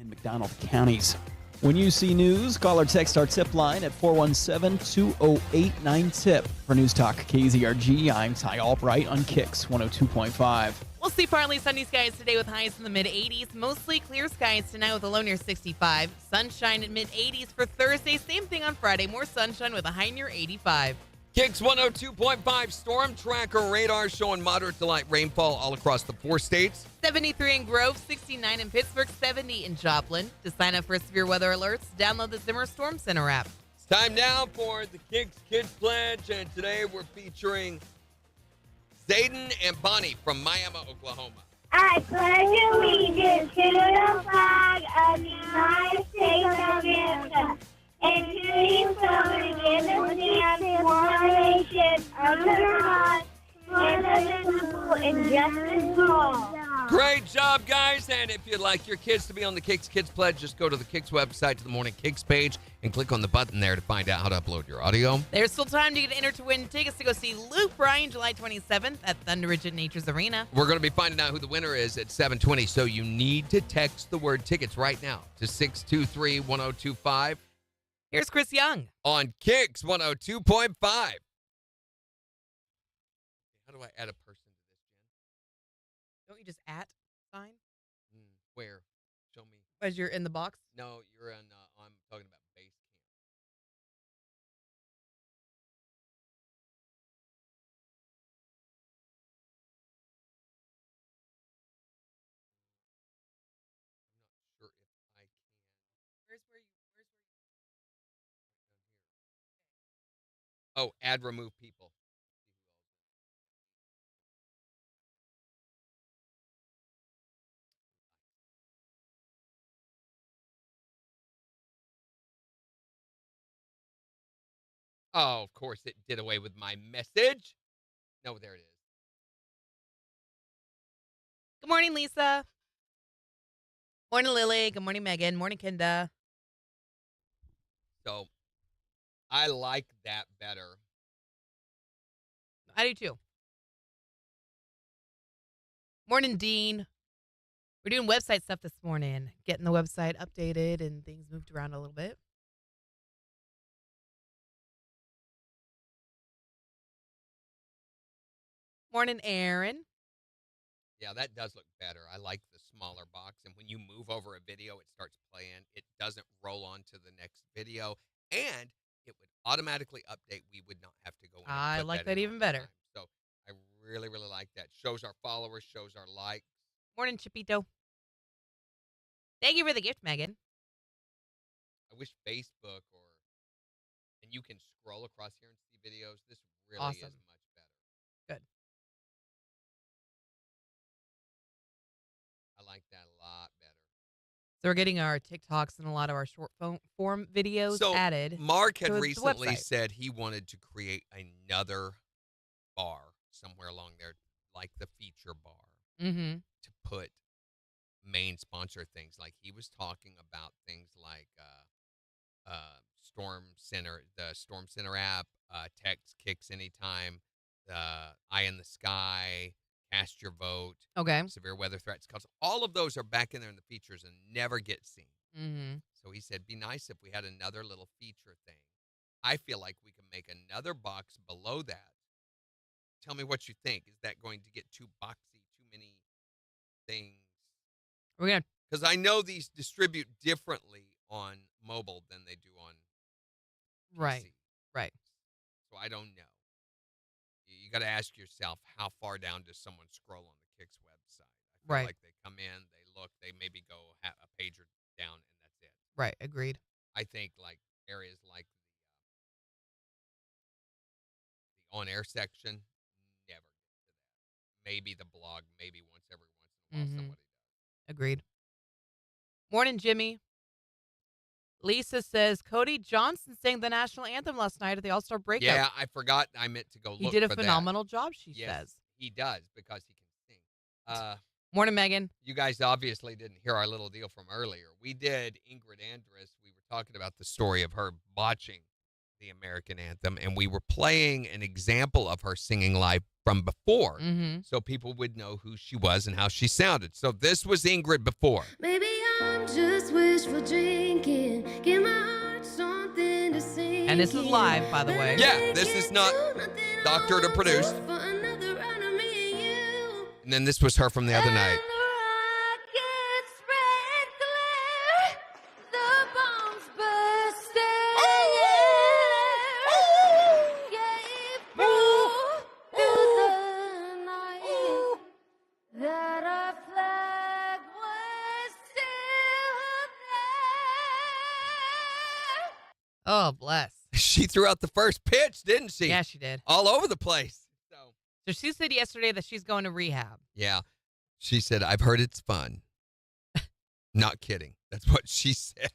in McDonald counties. When you see news, call or text our tip line at 417-208-9TIP. For News Talk KZRG, I'm Ty Albright on KIX 102.5. We'll see partly sunny skies today with highs in the mid-80s. Mostly clear skies tonight with a low near 65. Sunshine in mid-80s for Thursday. Same thing on Friday. More sunshine with a high near 85. KIX 102.5 storm tracker radar showing moderate to light rainfall all across the 4 states. 73 in Grove, 69 in Pittsburgh, 70 in Joplin. To sign up for severe weather alerts, download the Zimmer Storm Center app. It's time now for the KIX Kids Pledge, and today we're featuring Zayden and Bonnie from Miami, Oklahoma. I pledge allegiance to the flag of the United States of America and to the republic and the one nation under God, indivisible, and justice for all. Great job, guys. And if you'd like your kids to be on the KIX Kids Pledge, just go to the KIX website, to the Morning KIX page, and click on the button there to find out how to upload your audio. There's still time to get entered to win tickets to go see Luke Bryan July 27th at Thunder Ridge at Nature's Arena. We're going to be finding out who the winner is at 7:20, so you need to text the word tickets right now to 623-1025. Here's Chris Young. On KIX 102.5. How do I add a person to this, Jen? Don't you just sign? Where? Show me. As you're in the box? No, you're in, I'm talking about base camp. I'm not sure if I can. Where's where you? Oh, add remove people. Oh, of course, it did away with my message. No, there it is. Good morning, Lisa. Morning, Lily. Good morning, Megan. Morning, Kenda. So, I like that better. I do too. Morning, Dean. We're doing website stuff this morning, getting the website updated and things moved around a little bit. Morning, Aaron. Yeah, that does look better. I like the smaller box. And when you move over a video, it starts playing. It doesn't roll on to the next video. And it would automatically update. We would not have to go in. I like that even better. So I really, really like that. Shows our followers, shows our likes. Morning, Chipito. Thank you for the gift, Megan. I wish Facebook and you can scroll across here and see videos. This really Awesome. is much better. Good. I like that a lot better. So we're getting our TikToks and a lot of our short form videos added. Mark had to the recently website. said he wanted to create another bar somewhere along there, like the feature bar, Mm-hmm. to put main sponsor things. Like he was talking about things like Storm Center, the Storm Center app, text KIX anytime, the Eye in the Sky, cast your vote, Okay. severe weather threats. Because all of those are back in there in the features and never get seen. Mm-hmm. So he said, be nice if we had another little feature thing. I feel like we can make another box below that. Tell me what you think. Is that going to get too boxy, too many things? We're gonna. Because I know these distribute differently on mobile than they do on PC. Right. So I don't know. You got to ask yourself, how far down does someone scroll on the KIX website? I feel Right. like they come in, they look, they maybe go a page or down, and that's it. Right. Agreed. I think like areas like the on-air section, never get to that. Maybe the blog, maybe once every once in a while somebody does. Agreed. Morning, Jimmy. Lisa says Cody Johnson sang the national anthem last night at the All-Star Breakout. Yeah, I forgot. I meant to go look He did a for that. phenomenal job, she Yes, says. he does because he can sing. Morning, Megan. You guys obviously didn't hear our little deal from earlier. We did Ingrid Andress. We were talking about the story of her botching the American anthem, and we were playing an example of her singing live from before, Mm-hmm. so people would know who she was and how she sounded. So this was Ingrid before. Baby, I'm just wishful drinking. Give my heart something to sing. And this is live, by the way. Yeah, this is not doctored or produced. And then this was her from the other night. Oh, bless. She threw out the first pitch, didn't she? Yeah, she did. All over the place. So she said yesterday that she's going to rehab. Yeah. She said, I've heard it's fun. Not kidding. That's what she said.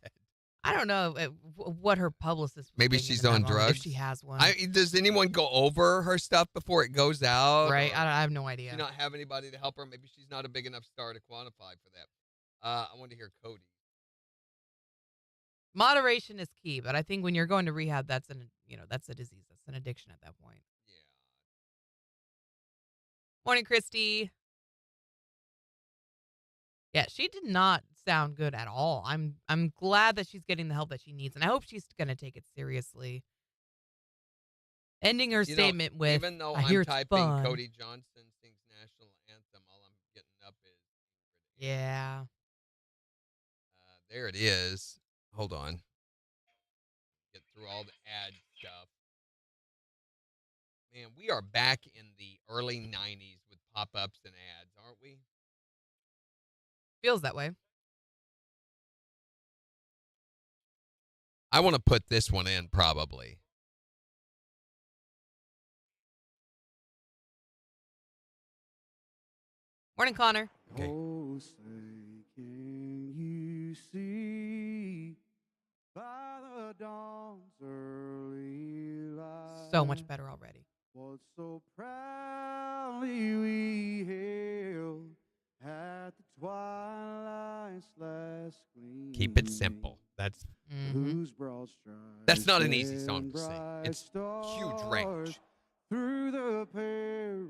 I don't know what her publicist was Maybe thinking she's at that on moment, drugs. if she has one. Does anyone go over her stuff before it goes out? Right? I have no idea. Does she not have anybody to help her? Maybe she's not a big enough star to quantify for that. I want to hear Cody. Moderation is key, but I think when you're going to rehab, that's a disease. That's an addiction at that point. Yeah. Morning, Christy. Yeah, she did not sound good at all. I'm glad that she's getting the help that she needs, and I hope she's going to take it seriously. Ending her statement with, even though I hear I'm it's typing fun. Cody Johnson sings national anthem, all I'm getting up is Yeah. there it is. Hold on. Get through all the ad stuff. Man, we are back in the early 90s with pop-ups and ads, aren't we? Feels that way. I want to put this one in, probably. Morning, Connor. Okay. Oh, say, can you see by the dawn's early light So much better already. what so proudly we hailed at the twilight's last gleaming? Keep it simple. That's Whose broad That's not an strides easy song to and sing. bright It's huge range. stars through the perilous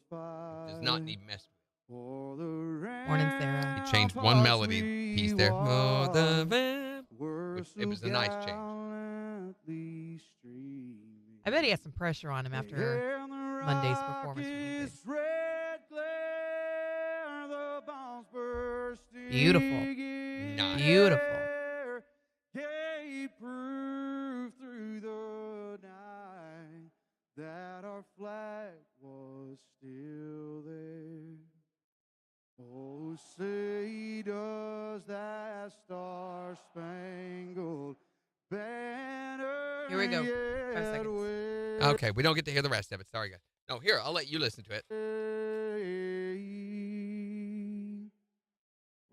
fight. Does not need mess with. Morning, Sarah. He changed one melody piece there. Oh, it was a nice change. I bet he has some pressure on him after Monday's performance. Beautiful. Nice. Beautiful. Gave proof through the night that our flag was still there. Oh, say does that star-spangled banner Here we go. 5 yet seconds. wave? Okay, we don't get to hear the rest of it. Sorry, guys. No, here, I'll let you listen to it.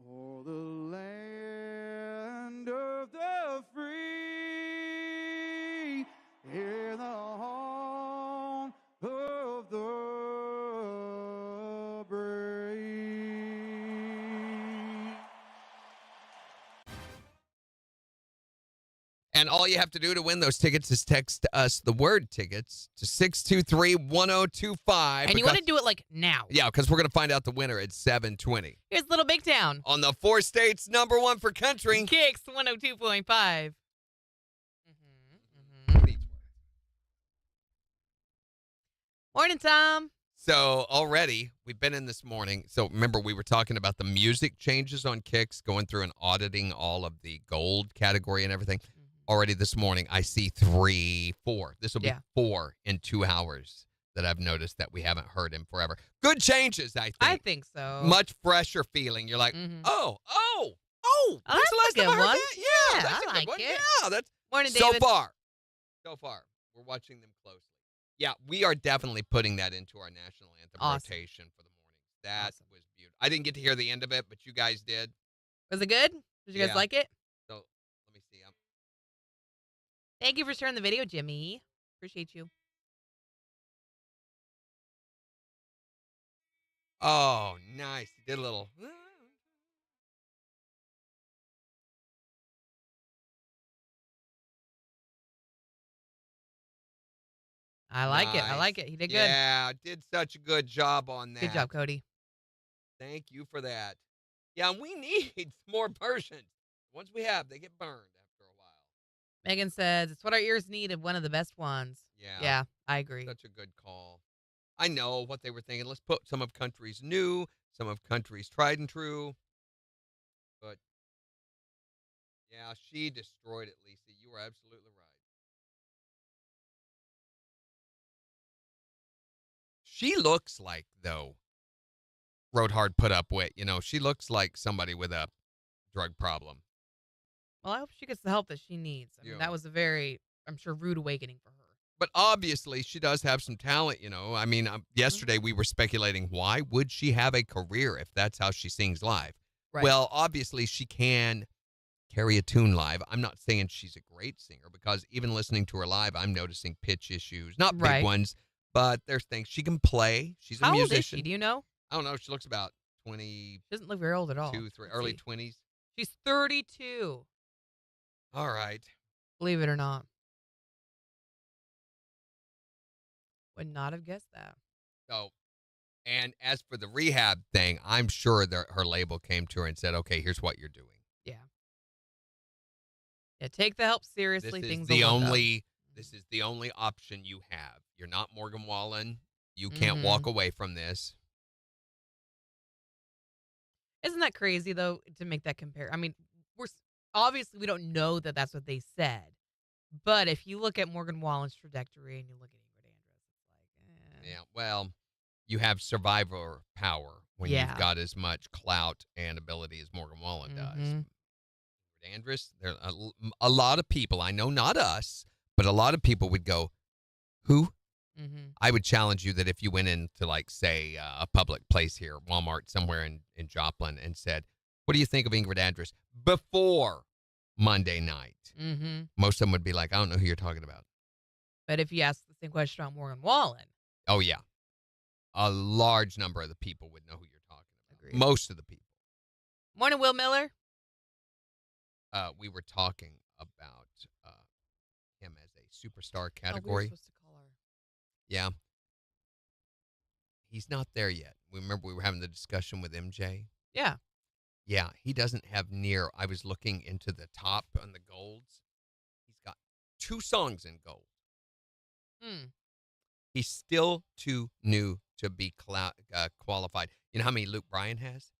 Or the land of the free, in the home of the brave. And all you have to do to win those tickets is text us the word tickets to 623-1025. And you want to do it like now. Yeah, because we're going to find out the winner at 7:20. Here's Little Big Town. On the 4 states, #1 for country. KIX 102.5. Morning, Tom. So already, we've been in this morning. So remember, we were talking about the music changes on KIX, going through and auditing all of the gold category and everything. Already this morning, I see 3, 4. This will be 4 in 2 hours that I've noticed that we haven't heard in forever. Good changes, I think. I think so. Much fresher feeling. You're like, oh, Oh, when's the last that's a time I good heard one. that? Yeah, Yeah, that's I a good like one. it. Yeah, that's Morning, so David. far, we're watching them closely. Yeah, we are definitely putting that into our national anthem rotation for the mornings. That was beautiful. I didn't get to hear the end of it, but you guys did. Was it good? Did you guys like it? So let me see. Thank you for sharing the video, Jimmy. Appreciate you. Oh, nice. You did a little. I like it. I Nice. like it. He did good. Yeah, did such a good job on that. Good job, Cody. Thank you for that. Yeah, we need more versions. Once we have, they get burned after a while. Megan says, it's what our ears need and one of the best ones. Yeah. Yeah, I agree. Such a good call. I know what they were thinking. Let's put some of country's new, some of country's tried and true. But yeah, she destroyed it, Lisa. You were absolutely right. She looks like, though, Rode Hard put up with. She looks like somebody with a drug problem. Well, I hope she gets the help that she needs. I mean, Yeah. that was a very, I'm sure, rude awakening for her. But obviously, she does have some talent, I mean, yesterday we were speculating, why would she have a career if that's how she sings live? Right. Well, obviously, she can carry a tune live. I'm not saying she's a great singer because even listening to her live, I'm noticing pitch issues. Not big Right. ones, but there's things. She can play. She's a How musician. old is she? Do you know? I don't know. She looks about 22, She doesn't look very old at all. 3, Let's early see. 20s. She's 32. All right. Believe it or not. Would not have guessed that. So, and as for the rehab thing, I'm sure that her label came to her and said, okay, here's what you're doing. Yeah. Yeah, take the help seriously. This Things is the will look up. only this is the only option you have. You're not Morgan Wallen. You can't walk away from this. Isn't that crazy, though, to make that compare? I mean, obviously we don't know that that's what they said. But if you look at Morgan Wallen's trajectory and you look at Ingrid Andress, it's like, Yeah, well, you have survivor power when you've got as much clout and ability as Morgan Wallen does. Mhm. Andress, there are a lot of people, I know not us, but a lot of people would go, who? I would challenge you that if you went into, like, say, a public place here, Walmart somewhere in Joplin, and said, what do you think of Ingrid Andress before Monday night? Most of them would be like, I don't know who you're talking about. But if you ask the same question about Morgan Wallen. Oh, yeah. A large number of the people would know who you're talking about. Agreed. Most of the people. Morning, Will Miller. We were talking about him as a superstar Oh, we were category. supposed to call her. Yeah. He's not there yet. Remember we were having the discussion with MJ? Yeah. Yeah, he doesn't have near. I was looking into the top on the golds. He's got 2 songs in gold. He's still too new to be qualified. You know how many Luke Bryan has?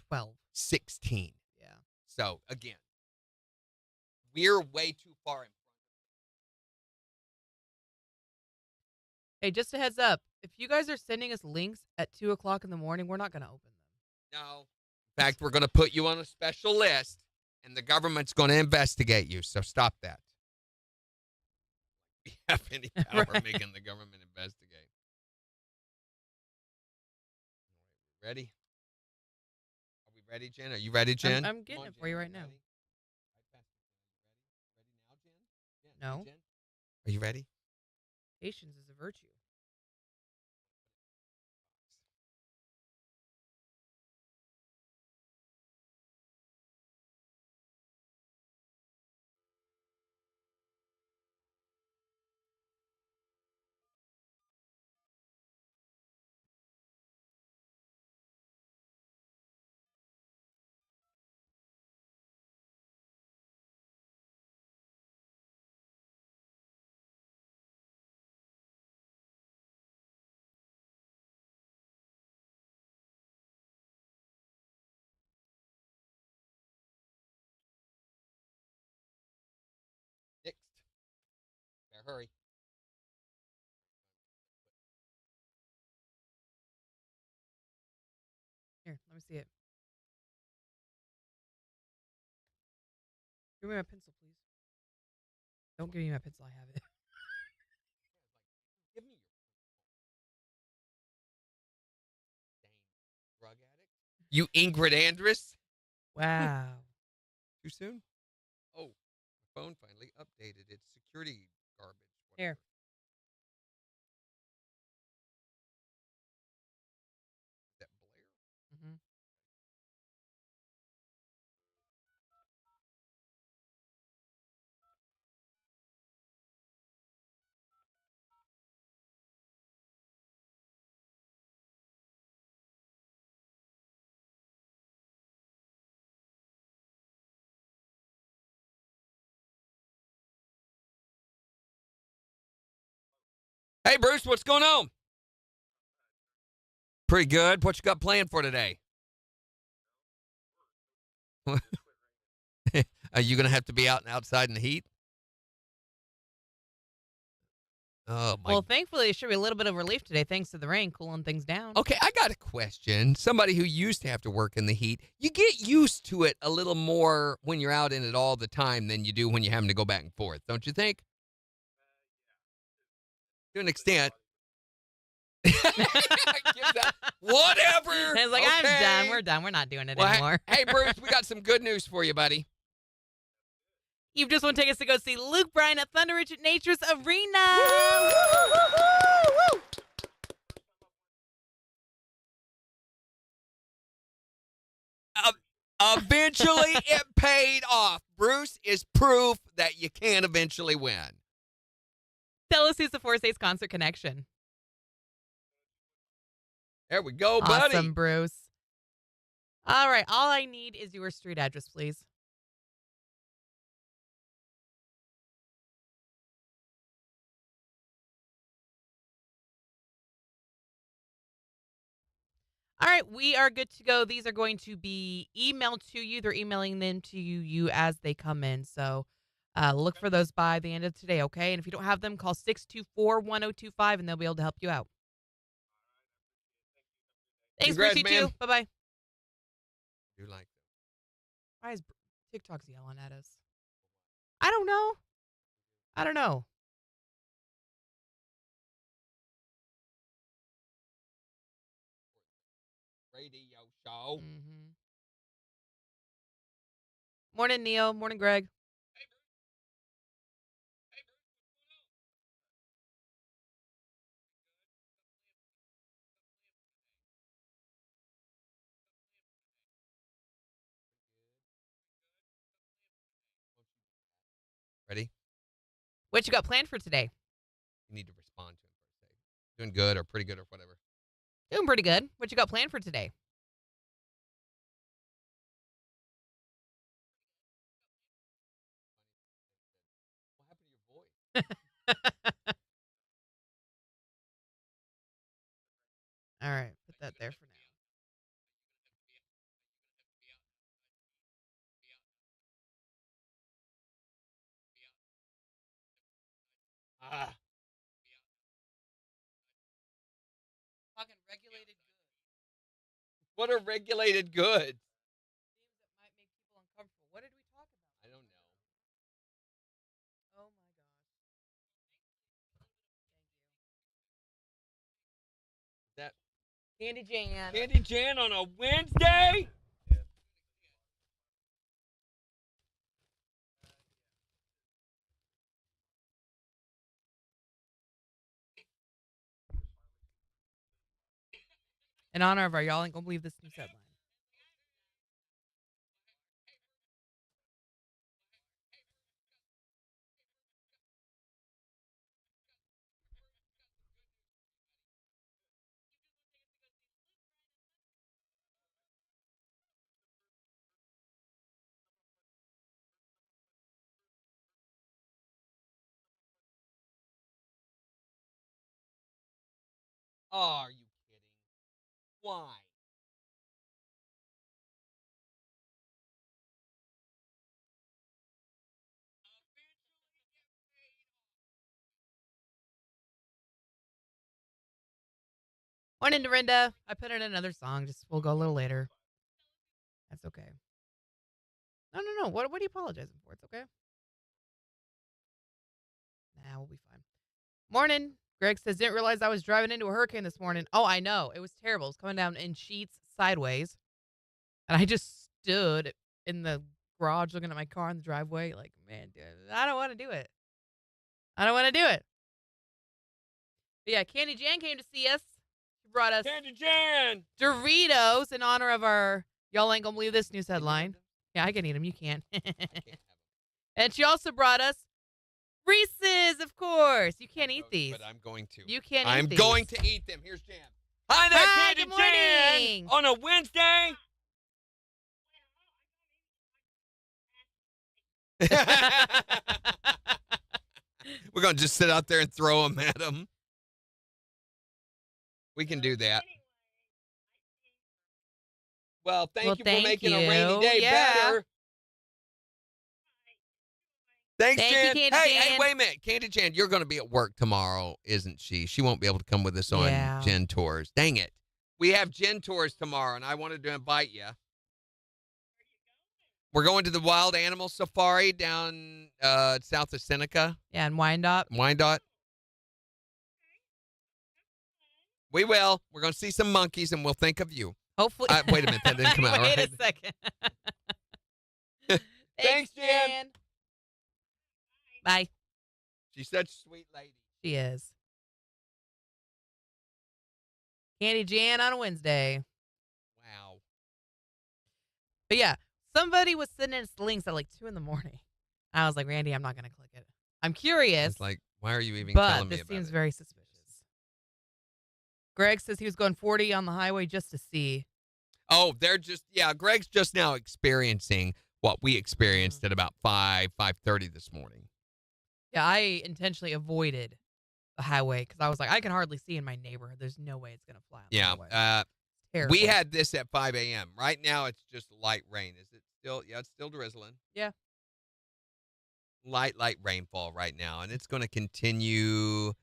12. 16. Yeah. So, again, we're way too far in front. Hey, just a heads up. If you guys are sending us links at 2 o'clock in the morning, we're not going to open them. No. In fact, we're going to put you on a special list, and the government's going to investigate you. So stop that. We have any power making the government investigate. Ready? Are we ready, Jen? Are you ready, Jen? I'm getting it for you right now. Ready No. Jen? Are you ready? Patience is a virtue. Next. Better hurry. Here, let me see it. Give me my pencil, please. Don't give me my pencil. I have it. Give me your dang drug addict. You Ingrid Andress? Wow. Too soon? Oh, my phone finally updated its security garbage. Here. That Blair? Mm-hmm. Hey, Bruce, what's going on? Pretty good. What you got planned for today? Are you going to have to be out and outside in the heat? Oh, my. Well, thankfully, it should be a little bit of relief today thanks to the rain cooling things down. Okay, I got a question. Somebody who used to have to work in the heat, you get used to it a little more when you're out in it all the time than you do when you're having to go back and forth, don't you think? To an extent. Whatever. It's like, I'm Okay. done. We're done. We're not doing it Well, anymore. Hey, Bruce, we got some good news for you, buddy. You've just want to take us to go see Luke Bryan at Thunder Ridge Nature's Arena. Eventually, it paid off. Bruce is proof that you can eventually win. Tell us who's the Four States Concert Connection. There we go, buddy. Awesome, Bruce. All right. All I need is your street address, please. All right, we are good to go. These are going to be emailed to you. They're emailing them to you as they come in. So look for those by the end of today, okay? And if you don't have them, call 624-1025, and they'll be able to help you out. Thanks, Congrats, Bruce. You man. too. Bye-bye. Do like that. Why is TikTok's yelling at us? I don't know. Radio show. Mm-hmm. Morning, Neil. Morning, Greg. Ready? What you got planned for today? You need to respond to him first. Say, doing good or pretty good or whatever. Doing pretty good. What you got planned for today? What happened to your voice? All right, put that there for now. Talking regulated goods. What are regulated goods? Things that might make people uncomfortable. What did we talk about? I don't know. Oh my gosh. That Candy Jan. Candy Jan on a Wednesday? In honor of our y'all ain't gonna believe this news headline. Are you kidding? Why? Morning, Dorinda. I put in another song. Just we'll go a little later. That's okay. No. What are you apologizing for? It's okay. Nah, we'll be fine. Morning. Greg says, didn't realize I was driving into a hurricane this morning. Oh, I know. It was terrible. It was coming down in sheets sideways. And I just stood in the garage looking at my car in the driveway. Like, man, dude, I don't want to do it. But yeah, Candy Jan came to see us. She brought us Candy Jan! Doritos in honor of our y'all ain't gonna believe this news headline. Yeah, I can eat them. You can't. I can't have them. And she also brought us Reese's, of course. You can't eat these. But I'm going to. You can't eat I'm these. going to eat them. Here's Jan. Hi there, Hi, Candy good Jan! morning. On a Wednesday? We're going to just sit out there and throw them at them. We can do that. Well, thank you for thank making a rainy you. day Yeah. better. Thanks, Thank you, Jan. Candy Hey, Jan. wait a minute. Candy Jan, you're going to be at work tomorrow, isn't she? She won't be able to come with us on Yeah. Gen Tours. Dang it. We have Gen Tours tomorrow, and I wanted to invite you. We're going to the Wild Animal Safari down south of Seneca, Yeah, and Wyandotte. Wyandotte. We will. We're going to see some monkeys, and we'll think of you. Hopefully. Wait a minute. That didn't come out Wait right. a second. Thanks, Jan. Bye. She's such a sweet lady. She is. Candy Jan on a Wednesday. Wow. But yeah, somebody was sending us links at like 2 a.m. I was like, Randy, I'm not going to click it. I'm curious. It's like, why are you even but telling me this about seems it? very suspicious. Greg says he was going 40 on the highway just to see. Oh, they're just, Greg's just now experiencing what we experienced at about 5:30 this morning. Yeah, I intentionally avoided the highway because I was like, I can hardly see in my neighborhood. There's no way it's going to fly on the highway. Terrible. We had this at 5 a.m. Right now, it's just light rain. Is it still? Yeah, it's still drizzling. Yeah. Light rainfall right now, and it's going to continue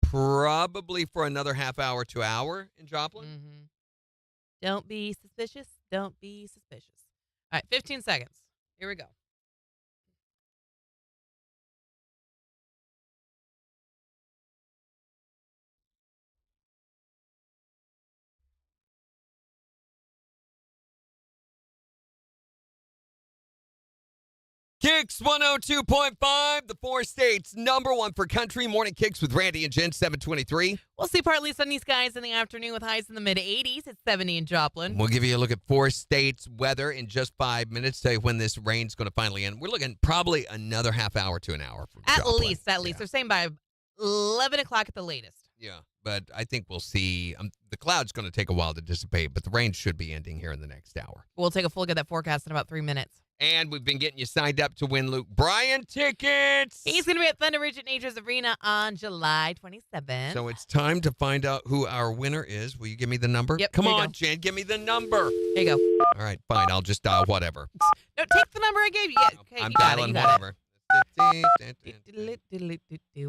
probably for another half hour to hour in Joplin. Mm-hmm. Don't be suspicious. Don't be suspicious. All right, 15 seconds. Here we go. KIX 102.5, the 4 states #1 for country. Morning KIX with Randy and Jen, 723. We'll see partly sunny skies in the afternoon with highs in the mid-80s. It's 70 in Joplin. We'll give you a look at 4 states' weather in just 5 minutes, tell you when this rain's going to finally end. We're looking probably another half hour to an hour from At Joplin. least. They're saying by 11 o'clock at the latest. Yeah, but I think we'll see. The cloud's going to take a while to dissipate, but the rain should be ending here in the next hour. We'll take a full look at that forecast in about 3 minutes. And we've been getting you signed up to win Luke Bryan tickets. He's going to be at Thunder Ridge at Nature's Arena on July 27th. So it's time to find out who our winner is. Will you give me the number? Yep, Come here you on, go. Jen, give me the number. Here you go. All right, fine. I'll just dial whatever. No, take the number I gave you. Yeah, okay, I'm you got it, dialing you got whatever. it.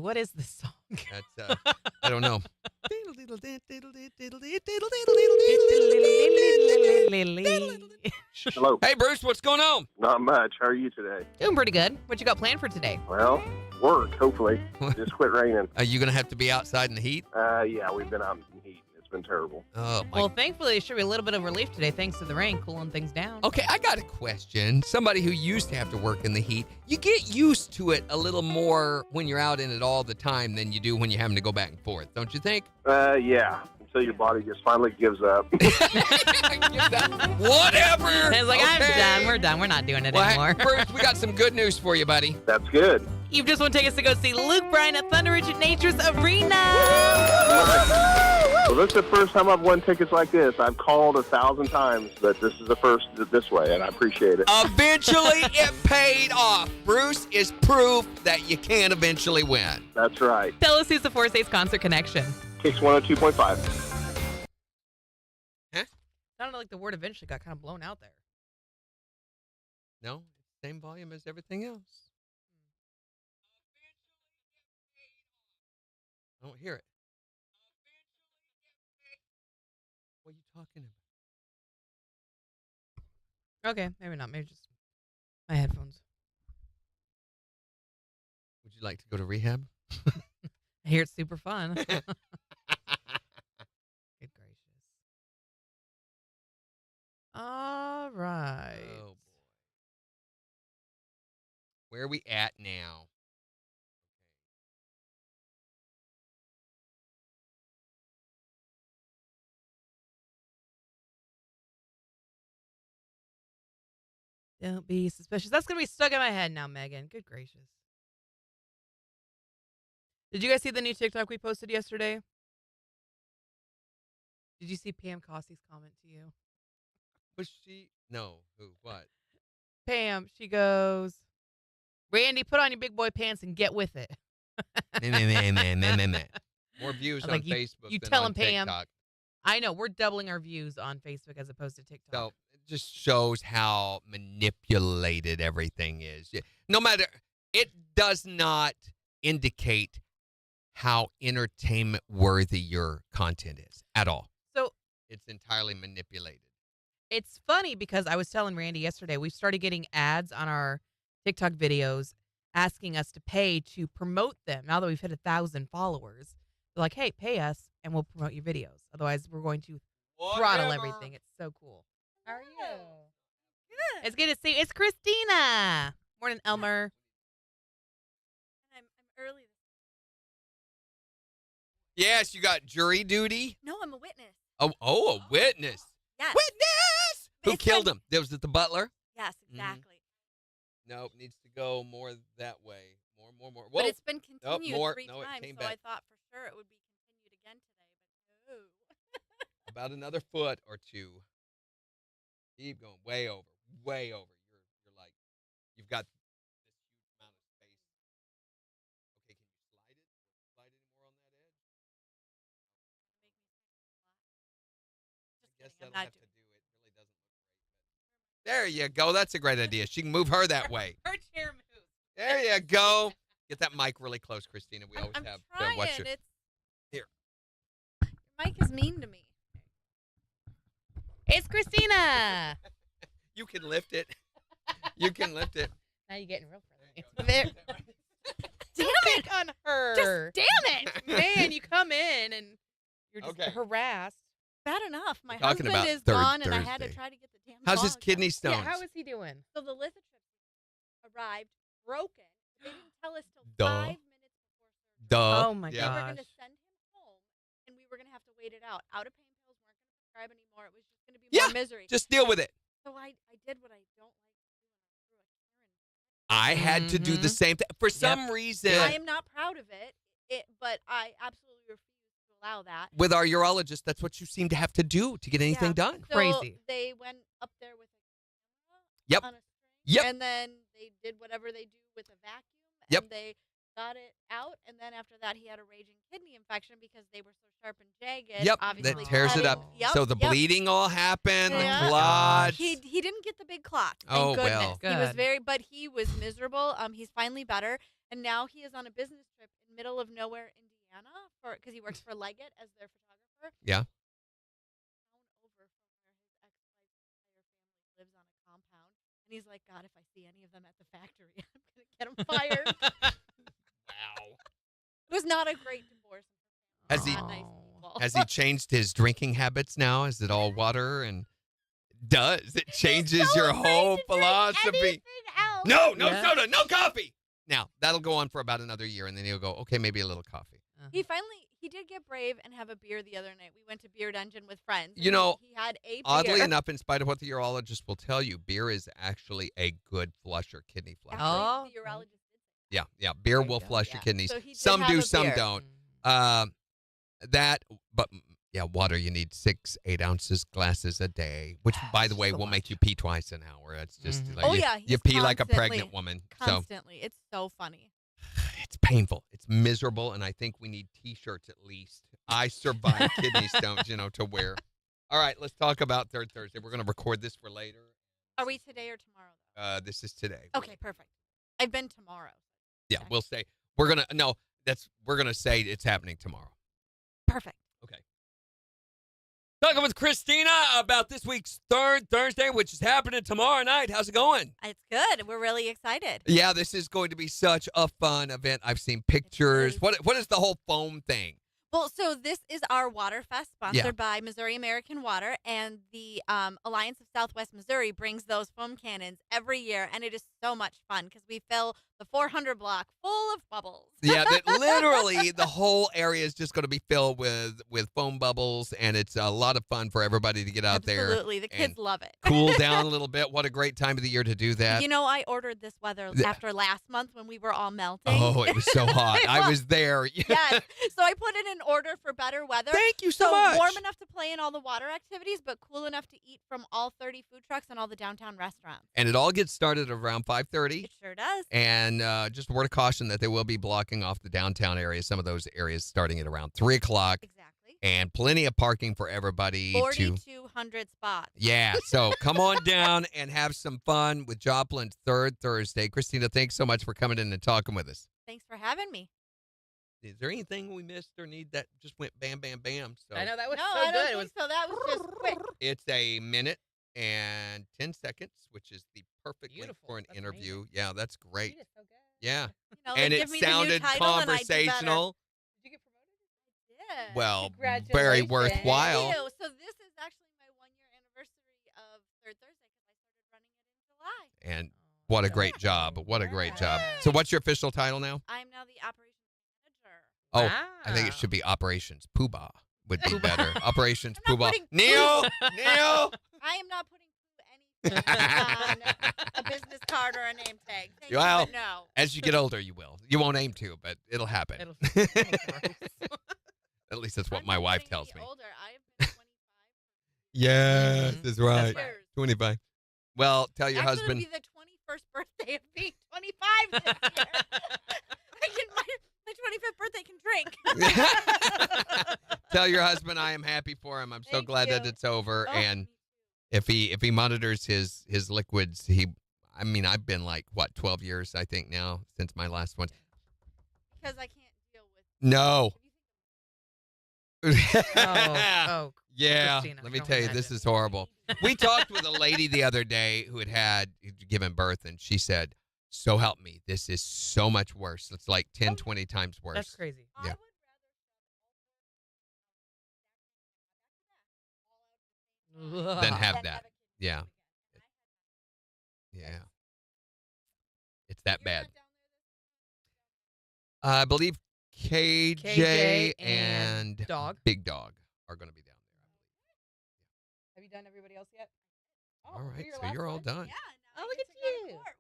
What is this song? That's, I don't know. Hello. Hey, Bruce, what's going on? Not much. How are you today? Doing pretty good. What you got planned for today? Well, work, hopefully. Just quit raining. Are you going to have to be outside in the heat? Yeah, we've been out in the heat. It's been terrible. Oh, my. Well, thankfully, there should be a little bit of relief today thanks to the rain cooling things down. Okay, I got a question. Somebody who used to have to work in the heat, you get used to it a little more when you're out in it all the time than you do when you're having to go back and forth, don't you think? Yeah, until your body just finally gives up. Whatever. It's like, I'm Okay. done. We're done. We're not doing it Well, hey, anymore. Bruce, we got some good news for you, buddy. That's good. You just want to take us to go see Luke Bryan at Thunder Ridge at Nature's Arena. Well, this is the first time I've won tickets like this. I've called 1,000 times, but this is the first this way, and I appreciate it. Eventually, it paid off. Bruce is proof that you can eventually win. That's right. Tell us who's the 4 States Concert Connection. KIX 102.5. Sounded like the word eventually got kind of blown out there. No, same volume as everything else. I don't hear it. What are you talking about? Okay, maybe not. Maybe just my headphones. Would you like to go to rehab? I hear it's super fun. Good gracious. All right. Oh, boy. Where are we at now? Don't be suspicious. That's going to be stuck in my head now, Megan. Good gracious. Did you guys see the new TikTok we posted yesterday? Did you see Pam Cossey's comment to you? Was she? No. Who? What? Pam, she goes, Randy, put on your big boy pants and get with it. More views I on was like, Facebook you than tell on 'em, Pam. TikTok. I know. We're doubling our views on Facebook as opposed to TikTok. So it just shows how manipulated everything is. No matter, it does not indicate how entertainment worthy your content is at all. So It's entirely manipulated. it's funny because I was telling Randy yesterday, we've started getting ads on our TikTok videos asking us to pay to promote them. Now that we've hit 1,000 followers, they're like, hey, pay us and we'll promote your videos. Otherwise, we're going to throttle everything. It's so cool. How are you? Good. It's good to see you. It's Christina. Morning, Elmer. I'm early. Yes, you got jury duty. No, I'm a witness. Oh, a witness. Yes. Witness! Who It's killed been- him? Was it the butler? Yes, Mhm. exactly. Nope, needs to go more that way. More. Whoa. But it's been continued more. 3 No, it times, came so I back. thought for sure it would be continued again today, but no. About another foot or two. Keep going. Way over. Way over. You're like, you've got this huge amount of space. Okay, can you slide it? Slide any more on that edge? I guess Kidding, I'm that'll not have to doing do it. Really doesn't look great. There you go. That's a great idea. She can move her that way. Her chair moves. There you go. Get that mic really close, Christina. We always I'm have trying. to watch your. It's Here. Your mic is mean to me. It's Christina. You can lift it. You can lift it. Now you're getting real friendly. There- Damn it! Pick on her. Just damn it! Man, you come in and you're just Okay. harassed. Bad enough. My We're talking husband about is third gone, and I had to Thursday. try to get the damn. How's his dog kidney out. stones? Yeah, how is he doing? So the lithotripsy arrived broken. They didn't tell us till Duh. 5 minutes before surgery. Duh. Oh my Yeah. They were gosh. going to send him home, and we were going to have to wait it out. Out of pain pills weren't going to prescribe anymore. It was just going to be Yeah. more misery. Just deal with it. So I did what I don't like to do, and I threw a Karen. I had to do the Mhm. same thing. For some reason, I am not proud of it, but I absolutely refuse to allow that. with our urologist, that's what you seem to have to do to get anything Yeah. done. So Crazy. They went up there with a camera Yep. on a string, Yep. and then they did whatever they do with a vacuum, Yep. and they got it out, and then after that he had a raging kidney infection because they were so sharp and jagged. Yep. Obviously That tears cut it up. Yep. So the yep. bleeding all happened, Yeah. the clots. He didn't get the big clot. Thank Oh, goodness. well. He was Good. but he was miserable. He's finally better, and now he is on a business trip in middle of nowhere, Indiana, because he works for Leggett as their photographer. Yeah. Town over from where his ex-wife's entire family lives on a compound, and he's like, God, if I see any of them at the factory, I'm gonna get them fired. Wow. It was not a great divorce. Has he- Not nice Oh. people. Has he changed his drinking habits now? Is it all water and does it changes So your afraid whole to drink philosophy? anything else. No Yeah. soda, no coffee. Now that'll go on for about another year, and then he'll go, okay, maybe a little coffee. He did get brave and have a beer the other night. We went to Beer Dungeon with friends. You and know, he had a beer. Oddly enough, in spite of what the urologist will tell you, beer is actually a good flusher, kidney flusher. Oh. Actually, the urologist did say Yeah, beer There you will go. flush your Yeah. kidneys. So he did Some have do, a some beer. don't. Mm. But yeah, water. You need 6-8 ounces glasses a day, which, by the That's way, so will make much. you pee twice an hour. It's just Mhm. like Oh, you, yeah, you he's pee like a constantly- pregnant woman. So constantly. It's so funny. it's painful. It's miserable, and I think we need T-shirts at least. I survived kidney stones, to wear. All right, let's talk about Third Thursday. We're going to record this for later. Are we today or tomorrow? This is today. Okay, perfect. I've been tomorrow. Yeah, Okay. we'll say we're gonna say it's happening tomorrow. Perfect. Talking with Christina about this week's Third Thursday, which is happening tomorrow night. How's it going? It's good. We're really excited. Yeah, this is going to be such a fun event. I've seen pictures. is. What is the whole foam thing? Well, so this is our Water Fest sponsored Yeah. by Missouri American Water, and the Alliance of Southwest Missouri brings those foam cannons every year, and it is so much fun because we fill the 400 block full of bubbles. Yeah, that literally the whole area is just going to be filled with foam bubbles, and it's a lot of fun for everybody to get out there, Absolutely. The kids and love it. cool down a little bit. What a great time of the year to do that. You know, I ordered this weather The- after last month when we were all melting. Oh, it was so hot. I was there. Yes. So I put in an order for better weather. Thank you so much. Warm enough to play in all the water activities, but cool enough to eat from all 30 food trucks and all the downtown restaurants. And it all gets started around 5:30. It sure does. And And just a word of caution that they will be blocking off the downtown area, some of those areas starting at around 3 o'clock. Exactly. And plenty of parking for everybody. 4,200 spots. Yeah, so come on down and have some fun with Joplin's third Thursday. Christina, thanks so much for coming in and talking with us. Thanks for having me. Is there anything we missed or need that just went bam, bam, bam? So I know that was No, so I good. don't It think was so. That was just quick. it's a minute and 10 seconds, which is the perfect length Beautiful. for an That's interview. amazing. Yeah, that's great. She did so good. Yeah. You know, And they it give me the new sounded title and I do better. conversational. Did you get promoted? Yeah. Well, very Congratulations. worthwhile. Thank you. So this is actually my 1-year anniversary of Third Thursday because I started running it in July. And what a great job. What a great job. So what's your official title now? I'm now the operations manager. Oh, Wow. I think it should be Operations Poobah would be better. Operations I'm not Poobah. putting Neil! Neil! I am not putting anything on a business card or a name tag. Thank Well, you, but no. As you get older, you will. You won't aim to, but it'll happen. It'll gross. At least that's what I'm my not wife getting tells any me. Older. I have been 25 Yes, Mhm. that's right. right. years. 25. Well, tell your Actually, husband. it'll be the 21st birthday of being 25 this year. My 25th birthday can drink. Tell your husband I am happy for him. I'm so Thank glad that you. it's over. Oh, And me too. if he monitors his liquids, I mean, I've been like, what, 12 years, I think now, since my last one. Because I can't deal with. No. Oh, Yeah, Christina, let me don't tell you, this imagine. is horrible. We talked with a lady the other day who had given birth, and she said, so help me, this is so much worse. It's like 10, 20 times worse. that's crazy. I Yeah. would rather Then Ugh. have than that. have a kid Yeah. again. And I had Yeah. It's that You're bad. not down there I believe KJ, KJ and and Dog. Big Dog are going to be down there. Have you done everybody else yet? All right, you're so last you're all one? done. Yeah. Now Oh, I look get at to go to you. court.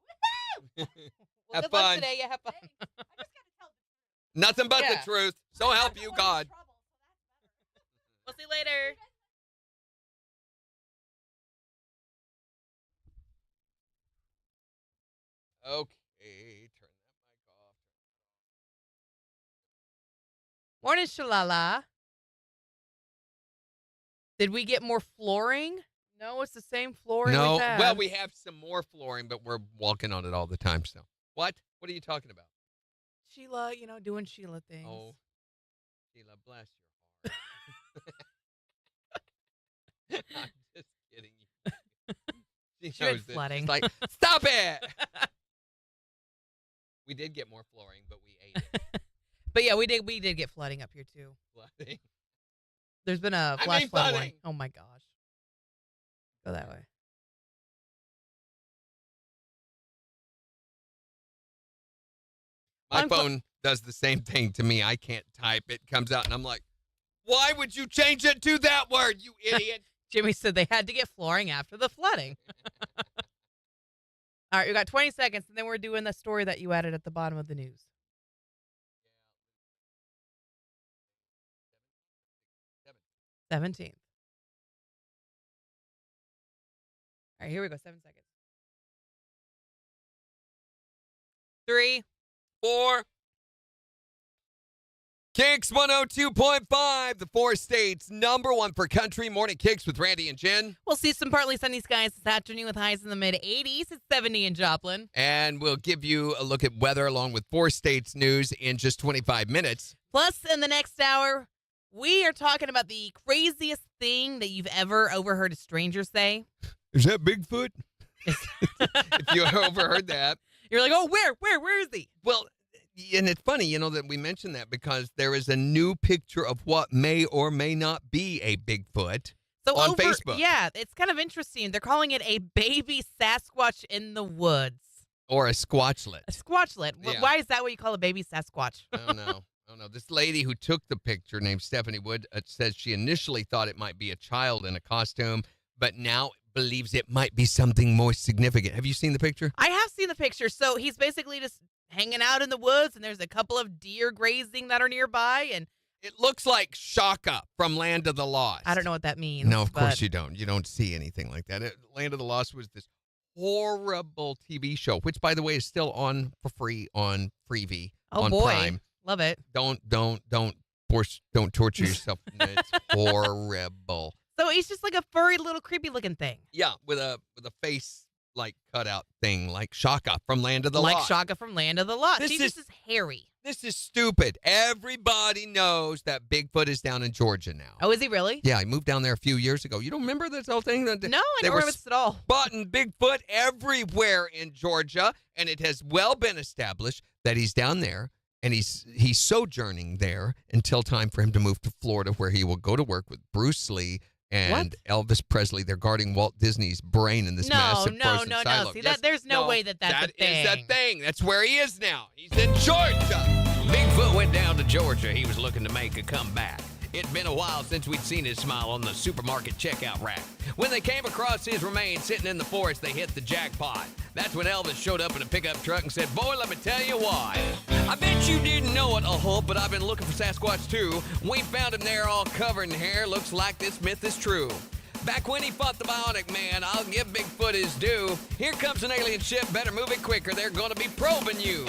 Woohoo! Well, Have good luck fun. today. Yeah, have fun. Thanks. I just gotta tell the truth. Nothing but Yeah. the truth. So I help don't you, want any God. trouble, so that's better. We'll see you later. Okay, turn that mic off. Morning, Shalala. Did we get more flooring? No, it's the same flooring. No, we've had. well, we have some more flooring, but we're walking on it all the time. So what? What are you talking about? Sheila, doing Sheila things. Oh, Sheila, bless your heart. I'm just kidding you. She went knows this. flooding. She's like, stop it. We did get more flooring, but we ate it. But yeah, we did get flooding up here too. Flooding. There's been a I flash mean flood flooding. warning. Oh my gosh. Go that way. My I'm phone does the same thing to me. I can't type. It comes out, and I'm like, why would you change it to that word, you idiot? Jimmy said they had to get flooring after the flooding. All right, we got 20 seconds, and then we're doing the story that you added at the bottom of the news. 17th. All right, here we go. 7 seconds. 3. 4. KIX 102.5, the 4 states #1 for country. Morning KIX with Randy and Jen. We'll see some partly sunny skies this afternoon with highs in the mid-80s. It's 70 in Joplin. And we'll give you a look at weather along with 4 states news in just 25 minutes. Plus, in the next hour, we are talking about the craziest thing that you've ever overheard a stranger say. Is that Bigfoot? If you overheard that. You're like, oh, where is he? Well, and it's funny, that we mentioned that because there is a new picture of what may or may not be a Bigfoot So on Facebook. Yeah, it's kind of interesting. They're calling it a baby Sasquatch in the woods. Or a squatchlet. A squatchlet. Yeah. Why is that what you call a baby Sasquatch? I don't know. This lady who took the picture, named Stephanie Wood, says she initially thought it might be a child in a costume, but now believes it might be something more significant. Have you seen the picture? I have seen the picture. So he's basically just hanging out in the woods, and there's a couple of deer grazing that are nearby, and It looks like Shaka from Land of the Lost. I don't know what that means. No, of but course you don't. You don't see anything like that. Land of the Lost was this horrible TV show, which, by the way, is still on for free on Freevee Oh, on boy. Prime. Love it. Don't torture yourself. It's horrible. So he's just like a furry little creepy looking thing. Yeah, with a face like cutout thing, like Shaka from Land of the Like Lost. Shaka from Land of the Lost. This He is- just is hairy. This is stupid. Everybody knows that Bigfoot is down in Georgia now. Oh, is he really? Yeah, he moved down there a few years ago. You don't remember this whole thing? No, I They don't were remember this at all. spotting Bigfoot everywhere in Georgia, and it has well been established that he's down there, and he's sojourning there until time for him to move to Florida, where he will go to work with Bruce Lee and Elvis Presley. They're guarding Walt Disney's brain in this massive frozen silo. See, Yes, there's no way that's a thing. That is a thing. That's where he is now. He's in Georgia. Bigfoot went down to Georgia. He was looking to make a comeback. It'd been a while since we'd seen his smile on the supermarket checkout rack. When they came across his remains sitting in the forest, they hit the jackpot. That's when Elvis showed up in a pickup truck and said, "Boy, let me tell you why. I bet you didn't know it, but I've been looking for Sasquatch too. We found him there all covered in hair. Looks like this myth is true. Back when he fought the Bionic Man, I'll give Bigfoot his due. Here comes an alien ship, better move it quicker, they're gonna be probing you.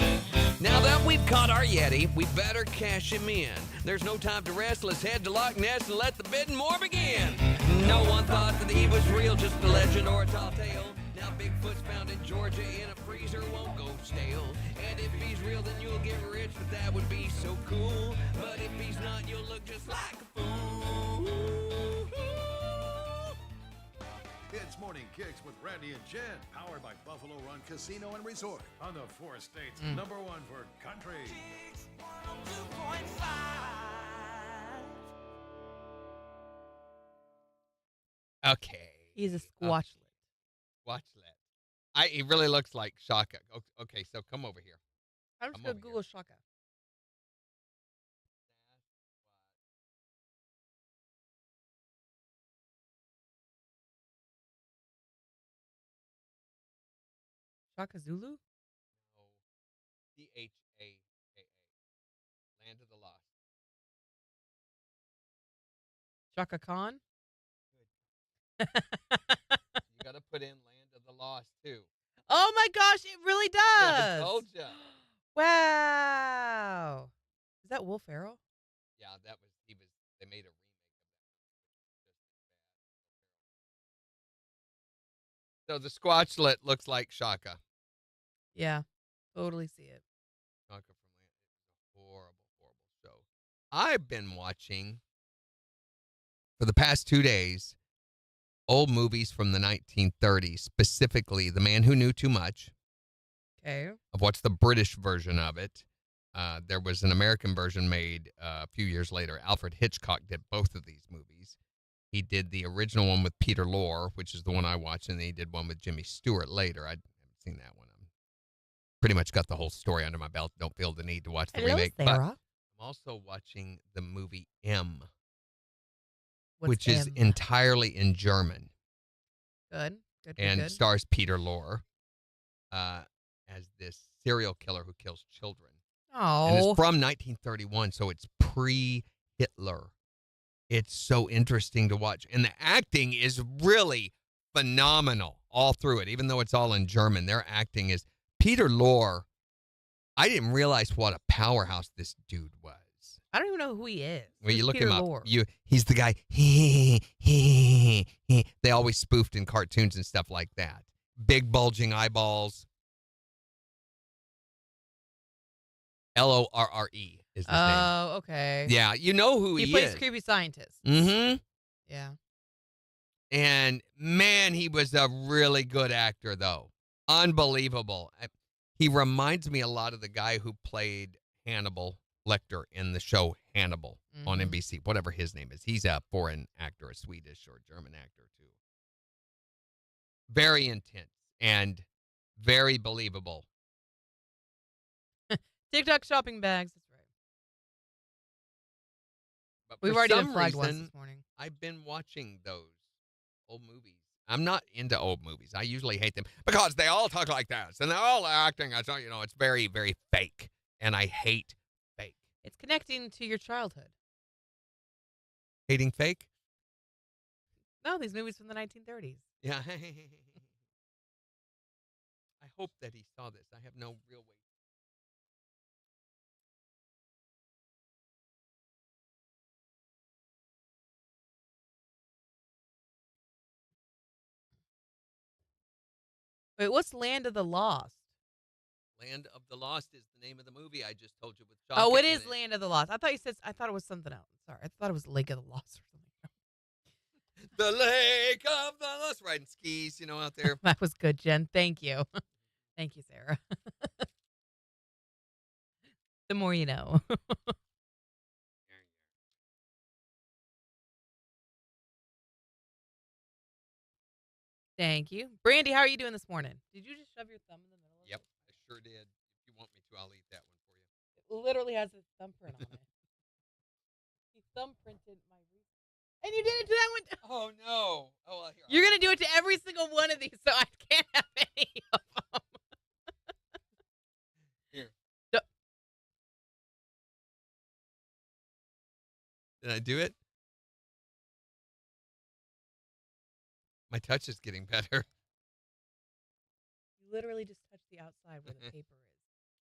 Now that we've caught our Yeti, we better cash him in. There's no time to rest, let's head to Loch Ness and let the bidding more begin. No one thought that he was real, just a legend or a tall tale. Now Bigfoot's found in Georgia in a freezer, won't go stale. And if he's real, then you'll get rich, but that would be so cool. But if he's not, you'll look just like a fool. It's Morning Kicks with Randy and Jen, powered by Buffalo Run Casino and Resort on the four states #1 for country. Okay. He's a squatchlet. Watchlet. He really looks like Shaka. Okay, so come over here. I'm just Come going to over Google Shaka. Shaka Zulu? Chaka. Land of the Lost. Shaka Khan? You got to put in Land of the Lost too. Oh my gosh, it really does. Yeah, I told ya. Wow. Is that Will Ferrell? Yeah, they made a remake of that. So the Squatchlet looks like Shaka. Yeah, totally see it. Shaka from Land. It's a horrible, horrible show. I've been watching for the past 2 days old movies from the 1930s, specifically The Man Who Knew Too Much. Okay. Of what's the British version of it. There was an American version made a few years later. Alfred Hitchcock did both of these movies. He did the original one with Peter Lorre, which is the one I watched, and then he did one with Jimmy Stewart later. I haven't seen that one. I'm pretty much got the whole story under my belt. Don't feel the need to watch the Hello, remake. Sarah. But I'm also watching the movie M, What's which is M? entirely in German Good. Good. and Good. stars Peter Lorre as this serial killer who kills children. And it's Oh. from 1931, so it's pre-Hitler. It's so interesting to watch. And the acting is really phenomenal all through it, even though it's all in German. Their acting is... Peter Lorre, I didn't realize what a powerhouse this dude was. I don't even know who he is. Well, you Who's look Peter him up. Lorre? He's the guy. They always spoofed in cartoons and stuff like that. Big bulging eyeballs. Lorre is his name. Oh, okay. Yeah, you know who he He plays is. creepy scientist. Mm-hmm. Yeah. And man, he was a really good actor, though. Unbelievable. He reminds me a lot of the guy who played Hannibal Lecter in the show Hannibal on Mhm. NBC, whatever his name is. He's a foreign actor, a Swedish or German actor, too. Very intense and very believable. TikTok shopping bags. That's right. But We've for already some been flagged once reason, this morning. I've been watching those old movies. I'm not into old movies. I usually hate them because they all talk like this and they're all acting as, it's very, very fake. And I hate fake. It's connecting to your childhood. Hating fake? No, these movies from the 1930s. Yeah. I hope that he saw this. I have no real way. Wait, what's Land of the Lost? Land of the Lost is the name of the movie I just told you with John. Oh, it is Land of the Lost. I thought you said. I thought it was something else. Sorry, I thought it was Lake of the Lost or something. The Lake of the Lost, riding skis, out there. That was good, Jen. Thank you. Thank you, Sarah. The more you know. Thank you. Brandy, how are you doing this morning? Did you just shove your thumb in the middle of Yep, it? I sure did. If you want me to, I'll eat that one for you. It literally has a thumbprint on it. He thumbprinted my and you did it to that one. Oh, no. Oh, well, here. You're going to do it to every single one of these, so I can't have any of them. Here. So, did I do it? My touch is getting better. you literally just touch the outside where the paper is.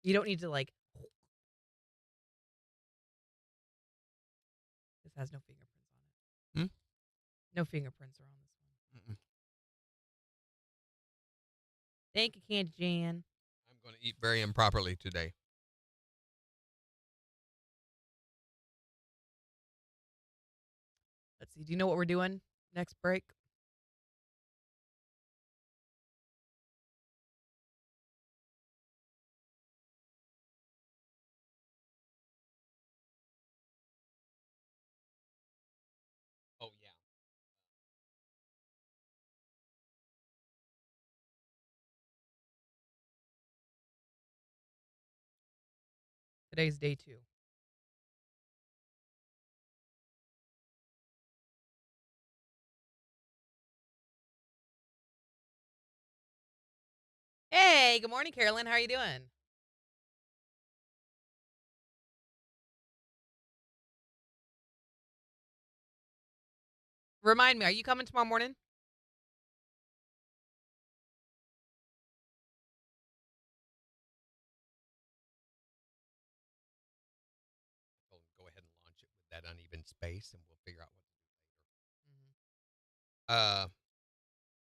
You don't need to, like... This has no fingerprints on it. No fingerprints are on this one. Thank you, Candy Jan. I'm going to eat very improperly today. Let's see. Do you know what we're doing next break? Oh, yeah. Today's day 2. Hey, good morning, Carolyn. How are you doing? Remind me, are you coming tomorrow morning? I'll go ahead and launch it with that uneven space, and we'll figure out what to do later.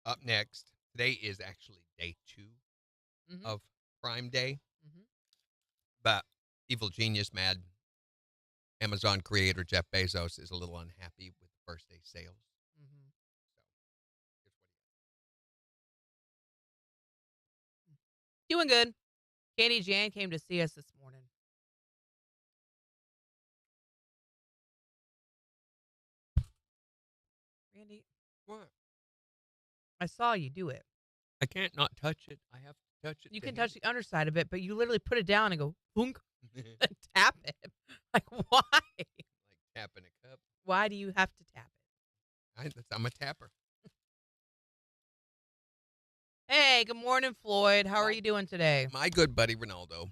Up next, today is actually day 2 of Prime Day. But evil genius, mad Amazon creator Jeff Bezos is a little unhappy with the first day sales. So here's what Doing good. Candy Jan came to see us this morning. Randy, what? I saw you do it. I can't not touch it. I have to touch it. You can touch the underside of it, but you literally put it down and go, boonk, and tap it. Like, why? Like tapping a cup. Why do you have to tap it? I'm a tapper. Hey, good morning, Floyd. How are you doing today? My good buddy Ronaldo.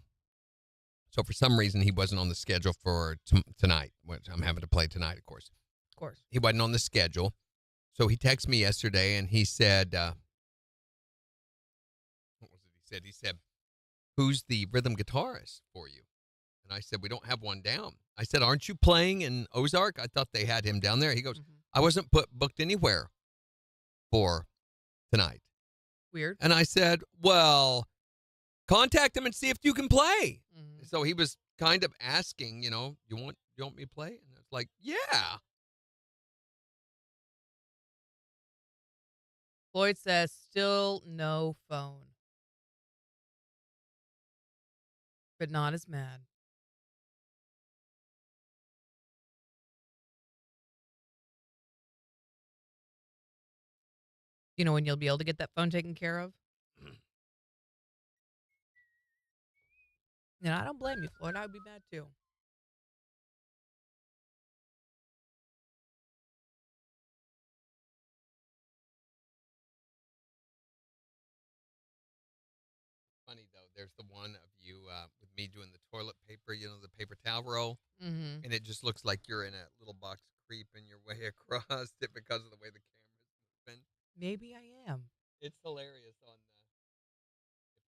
So for some reason, he wasn't on the schedule for tonight, which I'm having to play tonight, of course. Of course. He wasn't on the schedule. So he texted me yesterday, and he said, what was it he said? He said, who's the rhythm guitarist for you? And I said, we don't have one down. I said, aren't you playing in Ozark? I thought they had him down there. He goes, I wasn't booked anywhere for tonight. Weird. And I said, well, contact him and see if you can play. So he was kind of asking, you want me to play? And it's like, yeah. Floyd says, still no phone. But not as mad. You know when you'll be able to get that phone taken care of? I don't blame you, Floyd. I would be mad too. Funny, though. There's the one of you with me doing the toilet paper, the paper towel roll. Mm-hmm. And it just looks like you're in a little box creeping your way across it because of the way the camera's moving. Maybe I am. It's hilarious if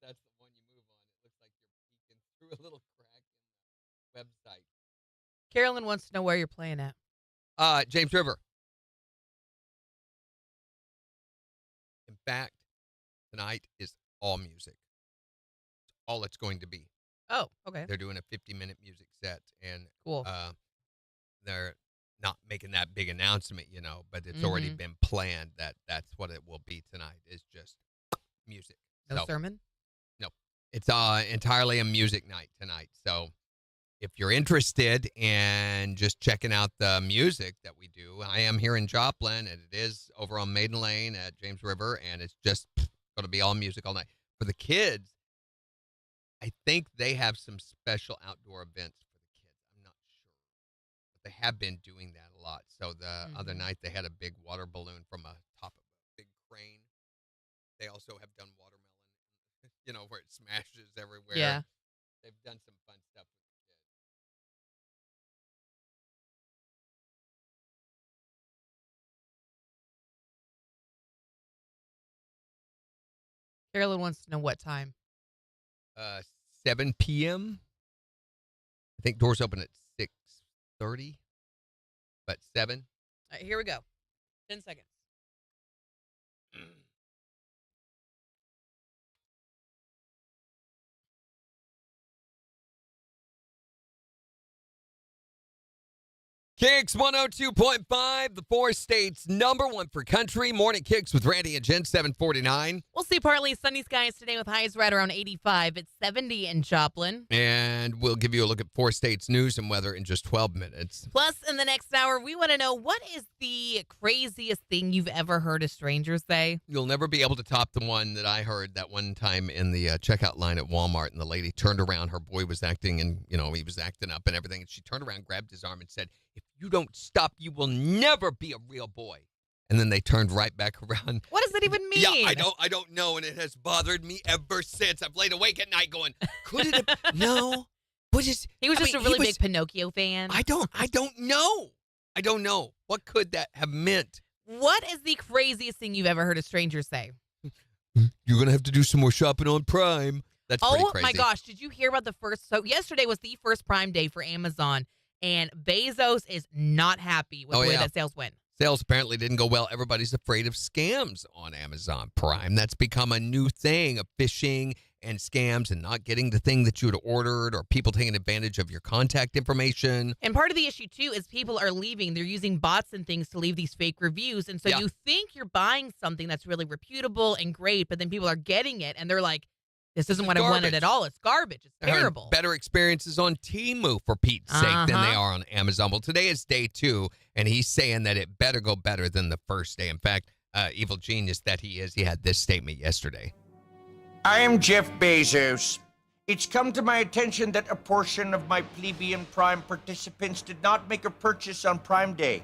that's through a little crack in the website. Carolyn wants to know where you're playing at. James River. In fact, tonight is all music. It's all it's going to be. Oh, okay. They're doing a 50-minute music set, and Cool. they're not making that big announcement, but it's already been planned that that's what it will be tonight. Is just music. No sermon? No, it's entirely a music night tonight. So if you're interested in just checking out the music that we do, I am here in Joplin, and it is over on Maiden Lane at James River, and it's just going to be all music all night. For the kids, I think they have some special outdoor events for the kids. I'm not sure. But they have been doing that a lot. So the other night, they had a big water balloon from a top of a big crane. They also have done watermelon, where it smashes everywhere. Yeah. They've done some fun stuff with the kids. Carolyn wants to know what time. 7 p.m. I think doors open at 6:30, but 7. All right, here we go. 10 seconds. KIX 102.5, the 4 states #1 for country. Morning KIX with Randy and Jen, 749. We'll see partly sunny skies today with highs right around 85. It's 70 in Joplin. And we'll give you a look at 4 states news and weather in just 12 minutes. Plus, in the next hour, we want to know what is the craziest thing you've ever heard a stranger say? You'll never be able to top the one that I heard that one time in the checkout line at Walmart, and the lady turned around. Her boy was acting, and, he was acting up and everything, and she turned around, grabbed his arm, and said, "If you don't stop, you will never be a real boy." And then they turned right back around. What does that even mean? Yeah, I don't know, and it has bothered me ever since. I've laid awake at night going, could it have? No. He was just a really big Pinocchio fan. I don't know. I don't know. What could that have meant? What is the craziest thing you've ever heard a stranger say? You're going to have to do some more shopping on Prime. That's pretty crazy. Oh, my gosh. Did you hear about the first? So yesterday was the first Prime day for Amazon, and Bezos is not happy with the way that sales went. Sales apparently didn't go well. Everybody's afraid of scams on Amazon Prime. That's become a new thing of phishing and scams and not getting the thing that you had ordered, or people taking advantage of your contact information. And part of the issue, too, is people are leaving. They're using bots and things to leave these fake reviews. And so you think you're buying something that's really reputable and great, but then people are getting it, and they're like, this isn't what I wanted at all. It's garbage. It's terrible. Better experiences on Temu, for Pete's sake, than they are on Amazon. Well, today is day 2, and he's saying that it better go better than the first day. In fact, evil genius that he is, he had this statement yesterday. I am Jeff Bezos. It's come to my attention that a portion of my plebeian Prime participants did not make a purchase on Prime Day.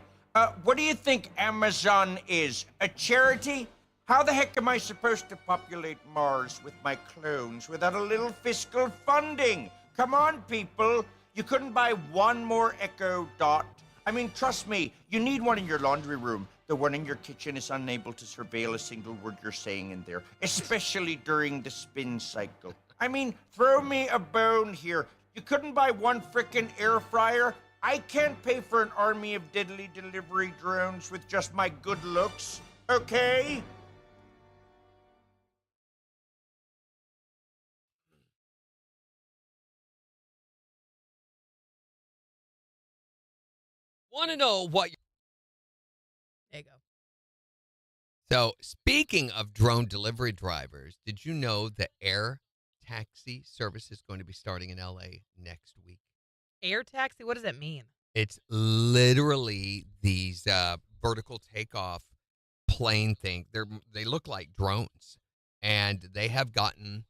What do you think Amazon is? A charity? How the heck am I supposed to populate Mars with my clones without a little fiscal funding? Come on, people. You couldn't buy one more Echo Dot. I mean, trust me, you need one in your laundry room. The one in your kitchen is unable to surveil a single word you're saying in there, especially during the spin cycle. I mean, throw me a bone here. You couldn't buy one frickin' air fryer? I can't pay for an army of diddly delivery drones with just my good looks, okay? Want to know what... There you go. So, speaking of drone delivery drivers, did you know the air taxi service is going to be starting in L.A. next week? Air taxi? What does that mean? It's literally these vertical takeoff plane thing. They look like drones, and they have gotten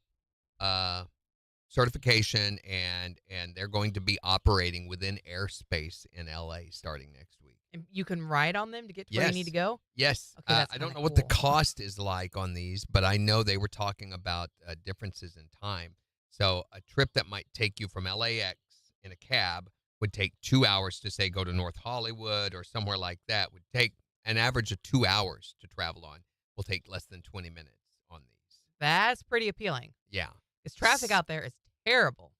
certification, and they're going to be operating within airspace in L.A. starting next week. And you can ride on them to get to where you need to go? Yes. Okay, I don't know what the cost is like on these, but I know they were talking about differences in time. So a trip that might take you from LAX in a cab would take 2 hours to, say, go to North Hollywood or somewhere like that. Would take an average of 2 hours to travel on. Will take less than 20 minutes on these. That's pretty appealing. Yeah. Because traffic out there is terrible.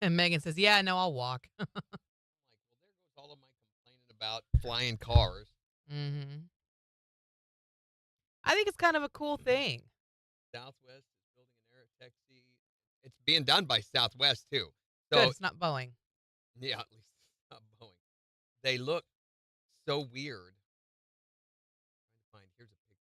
And Megan says, "Yeah, no, I'll walk." I'm like, well, there goes all of my complaining about flying cars. Mm-hmm. I think it's kind of a cool thing. Southwest is building an air taxi. It's being done by Southwest too. Good, So it's not Boeing. yeah, at least it's not Boeing. They look so weird. Trying to find here's a picture.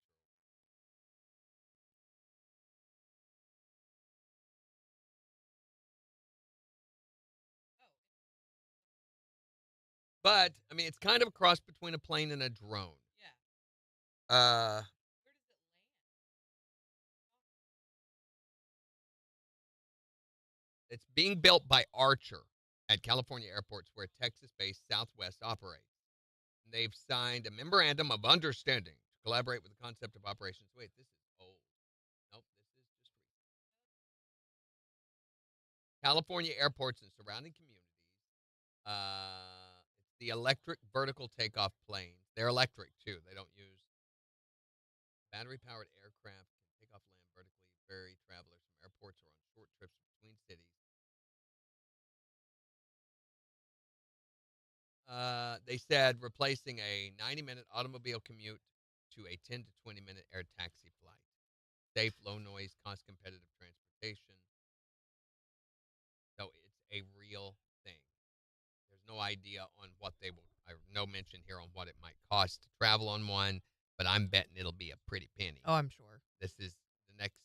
But I mean, it's kind of a cross between a plane and a drone. Yeah. Uh, it's being built by Archer at California airports where Texas-based Southwest operates. They've signed a memorandum of understanding to collaborate with the concept of operations. Wait, this is old. Nope, this is just recent. California airports and surrounding communities. It's the electric vertical takeoff planes. They're electric too. They don't use battery-powered aircraft. Can take off, land vertically, ferry travelers from airports or on short trips between cities. They said replacing a 90-minute automobile commute to a 10 to 20-minute air taxi flight. Safe, low noise, cost competitive transportation. So it's a real thing. There's no idea on what they will, no mention here on what it might cost to travel on one, but I'm betting it'll be a pretty penny. Oh, I'm sure. This is the next,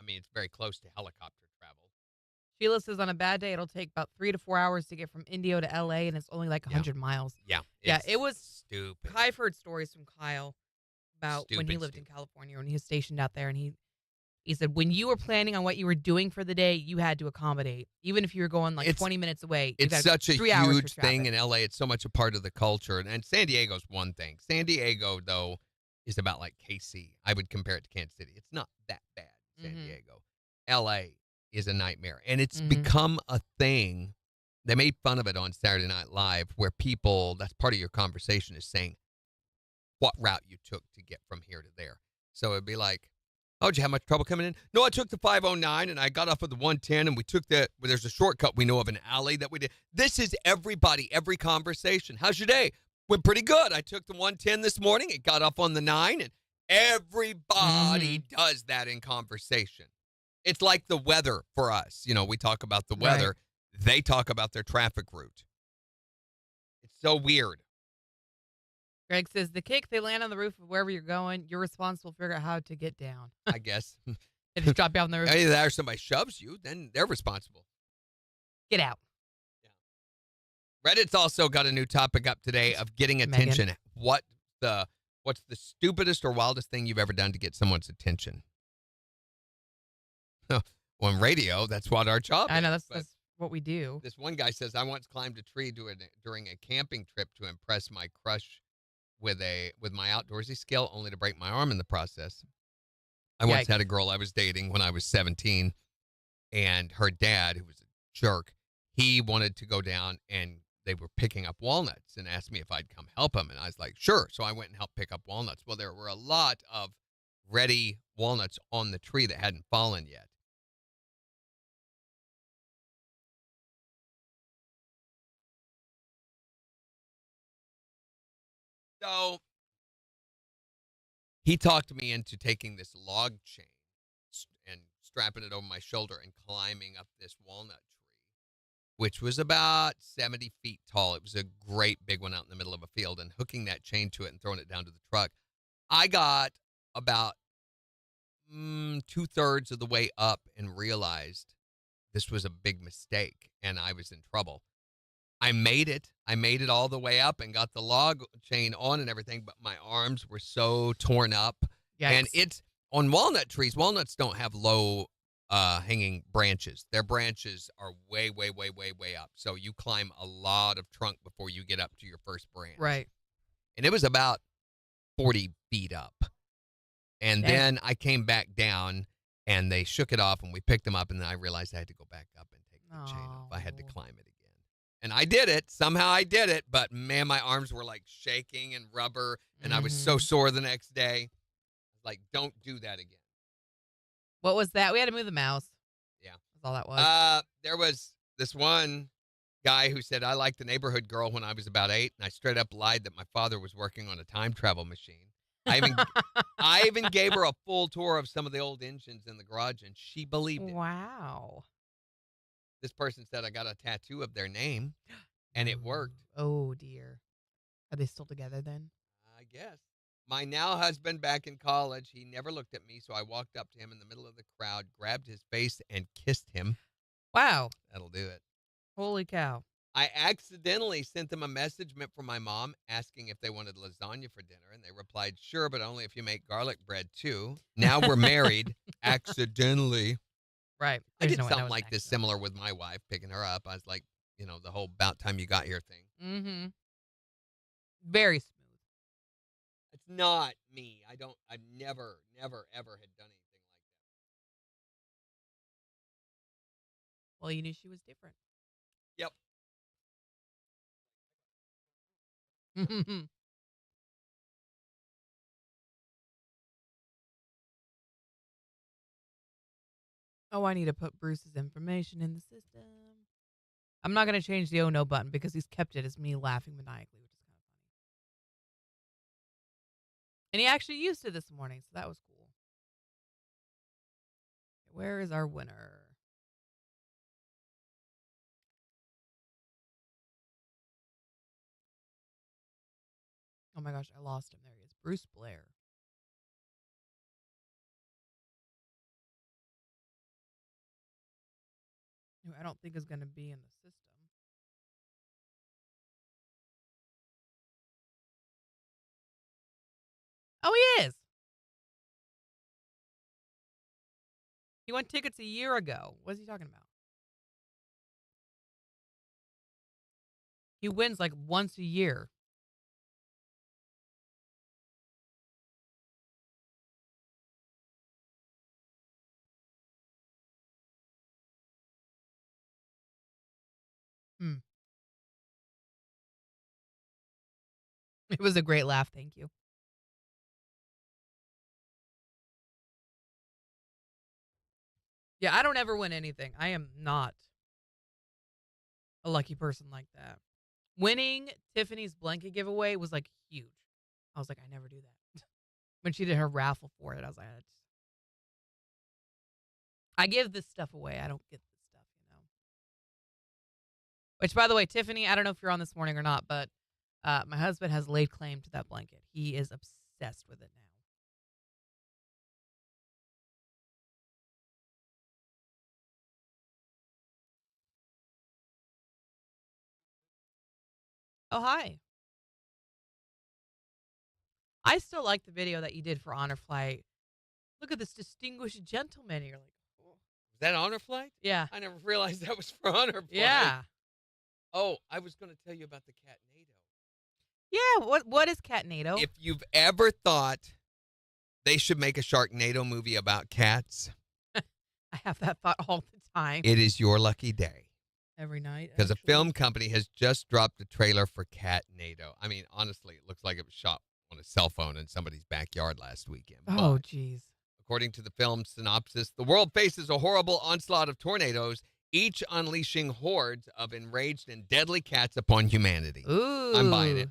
I mean, it's very close to helicopter travel. Sheila says on a bad day, it'll take about 3 to 4 hours to get from Indio to LA, and it's only like 100 miles. Yeah. Yeah, it was stupid. I've heard stories from Kyle about when he Stupid, lived in California, when he was stationed out there, and he said when you were planning on what you were doing for the day, you had to accommodate, even if you were going like 20 minutes away. It's you've got such a 3 hours huge for thing traffic. in LA. It's so much a part of the culture. And San Diego's one thing. San Diego, though, is about like KC. I would compare it to Kansas City. It's not that bad, San Diego. LA is a nightmare. And it's become a thing. They made fun of it on Saturday Night Live where people, that's part of your conversation, is saying what route you took to get from here to there. So it'd be like, oh, did you have much trouble coming in? No, I took the 509 and I got off of the 110 and we took the, well, there's a shortcut we know of, an alley that we did. This is everybody, every conversation. How's your day? Went pretty good. I took the 110 this morning. It got off on the 9, and everybody does that in conversation. It's like the weather for us. You know, we talk about the weather. Right. They talk about their traffic route. It's so weird. Greg says, the KIX, they land on the roof of wherever you're going. You're responsible to figure out how to get down. I guess. They just drop you off on the roof. Either that or somebody shoves you, then they're responsible. Get out. Yeah. Reddit's also got a new topic up today of getting attention. Megan. What's the stupidest or wildest thing you've ever done to get someone's attention? On radio, that's what our job is. I know, that's what we do. This one guy says, I once climbed a tree during a camping trip to impress my crush with my outdoorsy skill, only to break my arm in the process. I once had a girl I was dating when I was 17, and her dad, who was a jerk, he wanted to go down, and they were picking up walnuts and asked me if I'd come help him, and I was like, sure. So I went and helped pick up walnuts. Well, there were a lot of ready walnuts on the tree that hadn't fallen yet. So he talked me into taking this log chain and strapping it over my shoulder and climbing up this walnut tree, which was about 70 feet tall. It was a great big one out in the middle of a field, and hooking that chain to it and throwing it down to the truck. I got about 2/3 of the way up and realized this was a big mistake and I was in trouble. I made it. I made it all the way up and got the log chain on and everything, but my arms were so torn up. Yikes. And it's on walnut trees. Walnuts don't have low hanging branches. Their branches are way, way, way, way, way up. So you climb a lot of trunk before you get up to your first branch. Right. And it was about 40 feet up. And then I came back down and they shook it off and we picked them up, and then I realized I had to go back up and take the chain off. I had to climb it again. And I did it. Somehow I did it. But, man, my arms were, like, shaking and rubber, and I was so sore the next day. Like, don't do that again. What was that? We had to move the mouse. Yeah. That's all that was. There was this one guy who said, I liked the neighborhood girl when I was about 8, and I straight up lied that my father was working on a time travel machine. I even gave her a full tour of some of the old engines in the garage, and she believed it. Wow. This person said I got a tattoo of their name, and it worked. Oh, dear. Are they still together then? I guess. My now husband back in college, he never looked at me, so I walked up to him in the middle of the crowd, grabbed his face, and kissed him. Wow. That'll do it. Holy cow. I accidentally sent them a message meant for my mom asking if they wanted lasagna for dinner, and they replied, sure, but only if you make garlic bread, too. Now we're married. Accidentally. Right. I There's did no way that something was like this accidental. similar with my wife, picking her up. I was like, the whole about time you got here thing. Mm-hmm. Very smooth. It's not me. I've never, ever had done anything Well, you knew she was different. like that. Mm-hmm. Oh, I need to put Bruce's information in the system. I'm not going to change the oh no button because he's kept it as me laughing maniacally, which is kind of funny. And he actually used it this morning, so that was cool. Where is our winner? Oh my gosh, I lost him. There he is. Bruce Blair. Who I don't think is going to be in the system. Oh, he is. He won tickets a year ago. What is he talking about? He wins like once a year. It was a great laugh. Thank you. Yeah, I don't ever win anything. I am not a lucky person like that. Winning Tiffany's blanket giveaway was like huge. I was like, I never do that. When she did her raffle for it, I was like, I give this stuff away. I don't get this stuff, Which, by the way, Tiffany, I don't know if you're on this morning or not, but my husband has laid claim to that blanket. He is obsessed with it now. Oh, hi. I still like the video that you did for Honor Flight. Look at this distinguished gentleman. And you're like, oh. Is that Honor Flight? Yeah. I never realized that was for Honor Flight. Yeah. Oh, I was going to tell you about the Catnado. Yeah. What is Catnado? If you've ever thought they should make a Sharknado movie about cats, I have that thought all the time. it is your lucky day. Every night. Because a actually. film company has just dropped a trailer for Catnado. I mean, honestly, it looks like it was shot on a cell phone in somebody's backyard last weekend. Oh, But jeez. according to the film's synopsis, the world faces a horrible onslaught of tornadoes, each unleashing hordes of enraged and deadly cats upon humanity. Ooh. I'm buying it.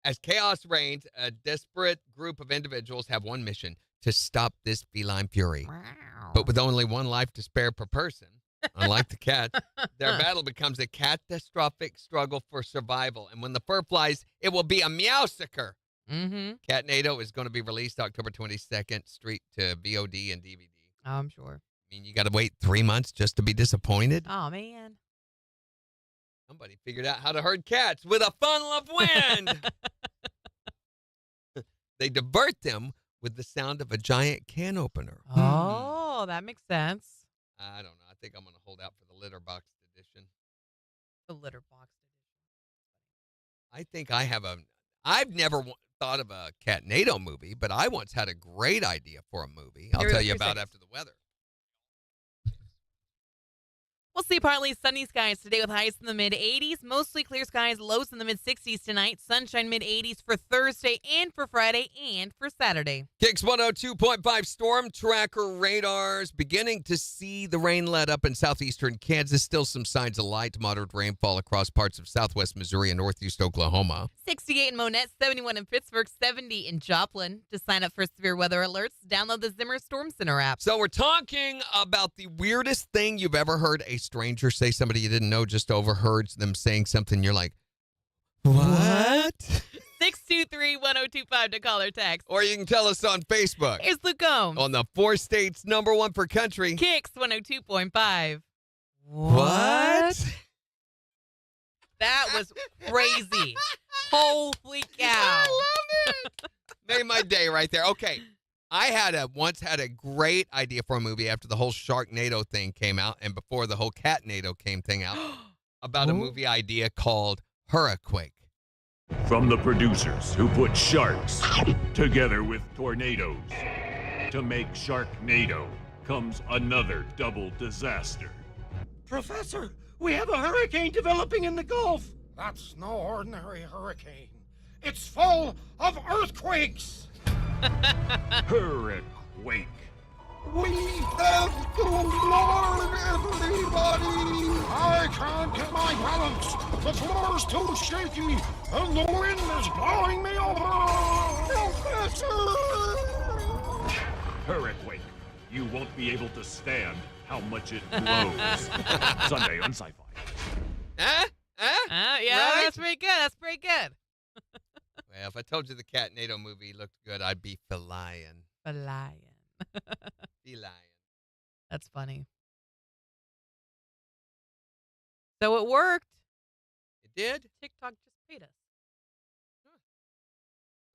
As chaos reigns, a desperate group of individuals have one mission: to stop this feline fury. Wow. But with only one life to spare per person, unlike the cats, their battle becomes a catastrophic struggle for survival. And when the fur flies, it will be a meowsicker. Mm-hmm. Catnado is going to be released October 22nd, straight to VOD and DVD. I'm sure. I mean, you got to wait 3 months just to be disappointed? Oh, man. Somebody figured out how to herd cats with a funnel of wind. They divert them with the sound of a giant can opener. Oh, that makes sense. I don't know. I think I'm going to hold out for the litter box edition. The litter box. I think I've never thought of a Catnado movie, but I once had a great idea for a movie. I'll tell you about after the weather. Mostly partly sunny skies today with highs in the mid-80s. Mostly clear skies, lows in the mid-60s tonight. Sunshine mid-80s for Thursday and for Friday and for Saturday. KIX 102.5 storm tracker radars beginning to see the rain let up in southeastern Kansas. Still some signs of light to moderate rainfall across parts of southwest Missouri and northeast Oklahoma. 68 in Monette, 71 in Pittsburgh, 70 in Joplin. To sign up for severe weather alerts, download the Zimmer Storm Center app. So we're talking about the weirdest thing you've ever heard a stranger say. Somebody you didn't know just overheard them saying something. You're like, what? 623-1025 to call or text. Or you can tell us on Facebook. Here's Luke Combs. On the 4 states #1 for country. KIX 102.5. What? That was crazy. Holy cow. I love it. Made my day right there. Okay. I once had a great idea for a movie after the whole Sharknado thing came out and before the whole Catnado thing out about a movie idea called Hurricane. From the producers who put sharks together with tornadoes to make Sharknado comes another double disaster. Professor, we have a hurricane developing in the Gulf. That's no ordinary hurricane. It's full of earthquakes. Hurricane. We have to warn everybody. I can't get my balance. The floor's too shaky, and the wind is blowing me over. Professor! Hurricane. You won't be able to stand how much it blows. Sunday on Sci-Fi. Yeah, Right? that's pretty good. That's pretty good. Well, if I told you the Catnado movie looked good, I'd be lying. Be lying. That's funny. So it worked. It did? TikTok just paid us.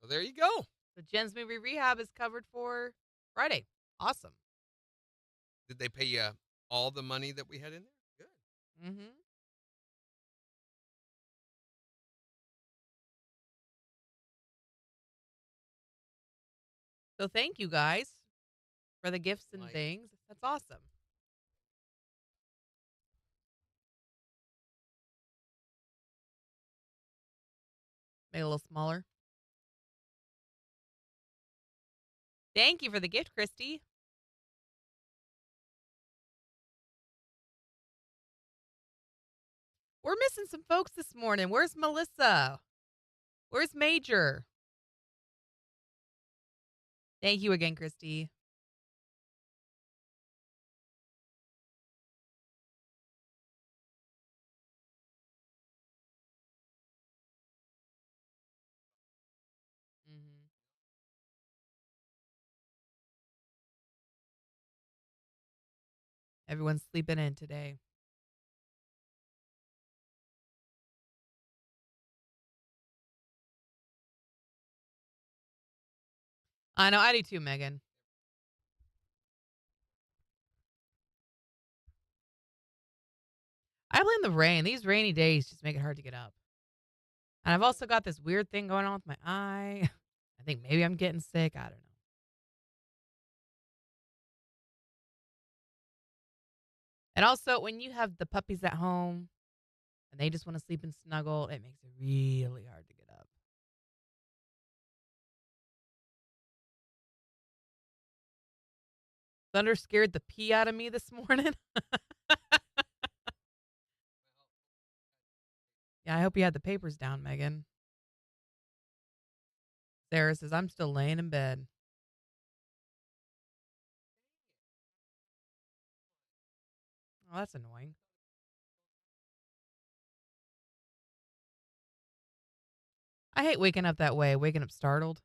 Well, there you go. So Jen's movie rehab is covered for Friday. Awesome. Did they pay you all the money that we had in there? Good. Mm-hmm. So thank you guys for the gifts and things. That's awesome. Make it a little smaller. Thank you for the gift, Christy. We're missing some folks this morning. Where's Melissa? Where's Major? Thank you again, Christy. Mm-hmm. Everyone's sleeping in today. I know, I do too, Megan. I blame the rain. These rainy days just make it hard to get up. And I've also got this weird thing going on with my eye. I think maybe I'm getting sick. I don't know. And also, when you have the puppies at home and they just want to sleep and snuggle, it makes it really hard to get up. Thunder scared the pee out of me this morning. Yeah, I hope you had the papers down, Megan. Sarah says, I'm still laying in bed. Oh, that's annoying. I hate waking up that way, waking up startled.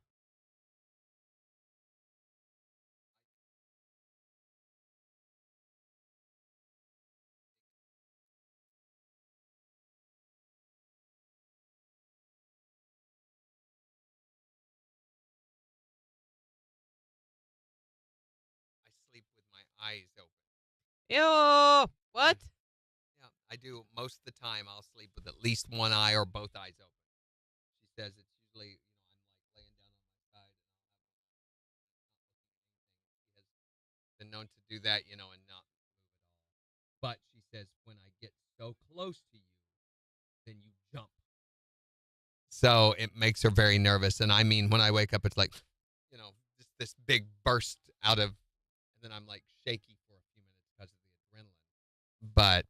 I sleep with my eyes open. Ew. What? Yeah, I do. Most of the time, I'll sleep with at least one eye or both eyes open. She says it's usually, I'm like laying down on my side and I'll have she has been known to do that, and not move at all. But she says, when I get so close to you, then you jump. So it makes her very nervous. And I mean, when I wake up, it's like, just this big burst out of, and then I'm like shaky for a few minutes because of the adrenaline. But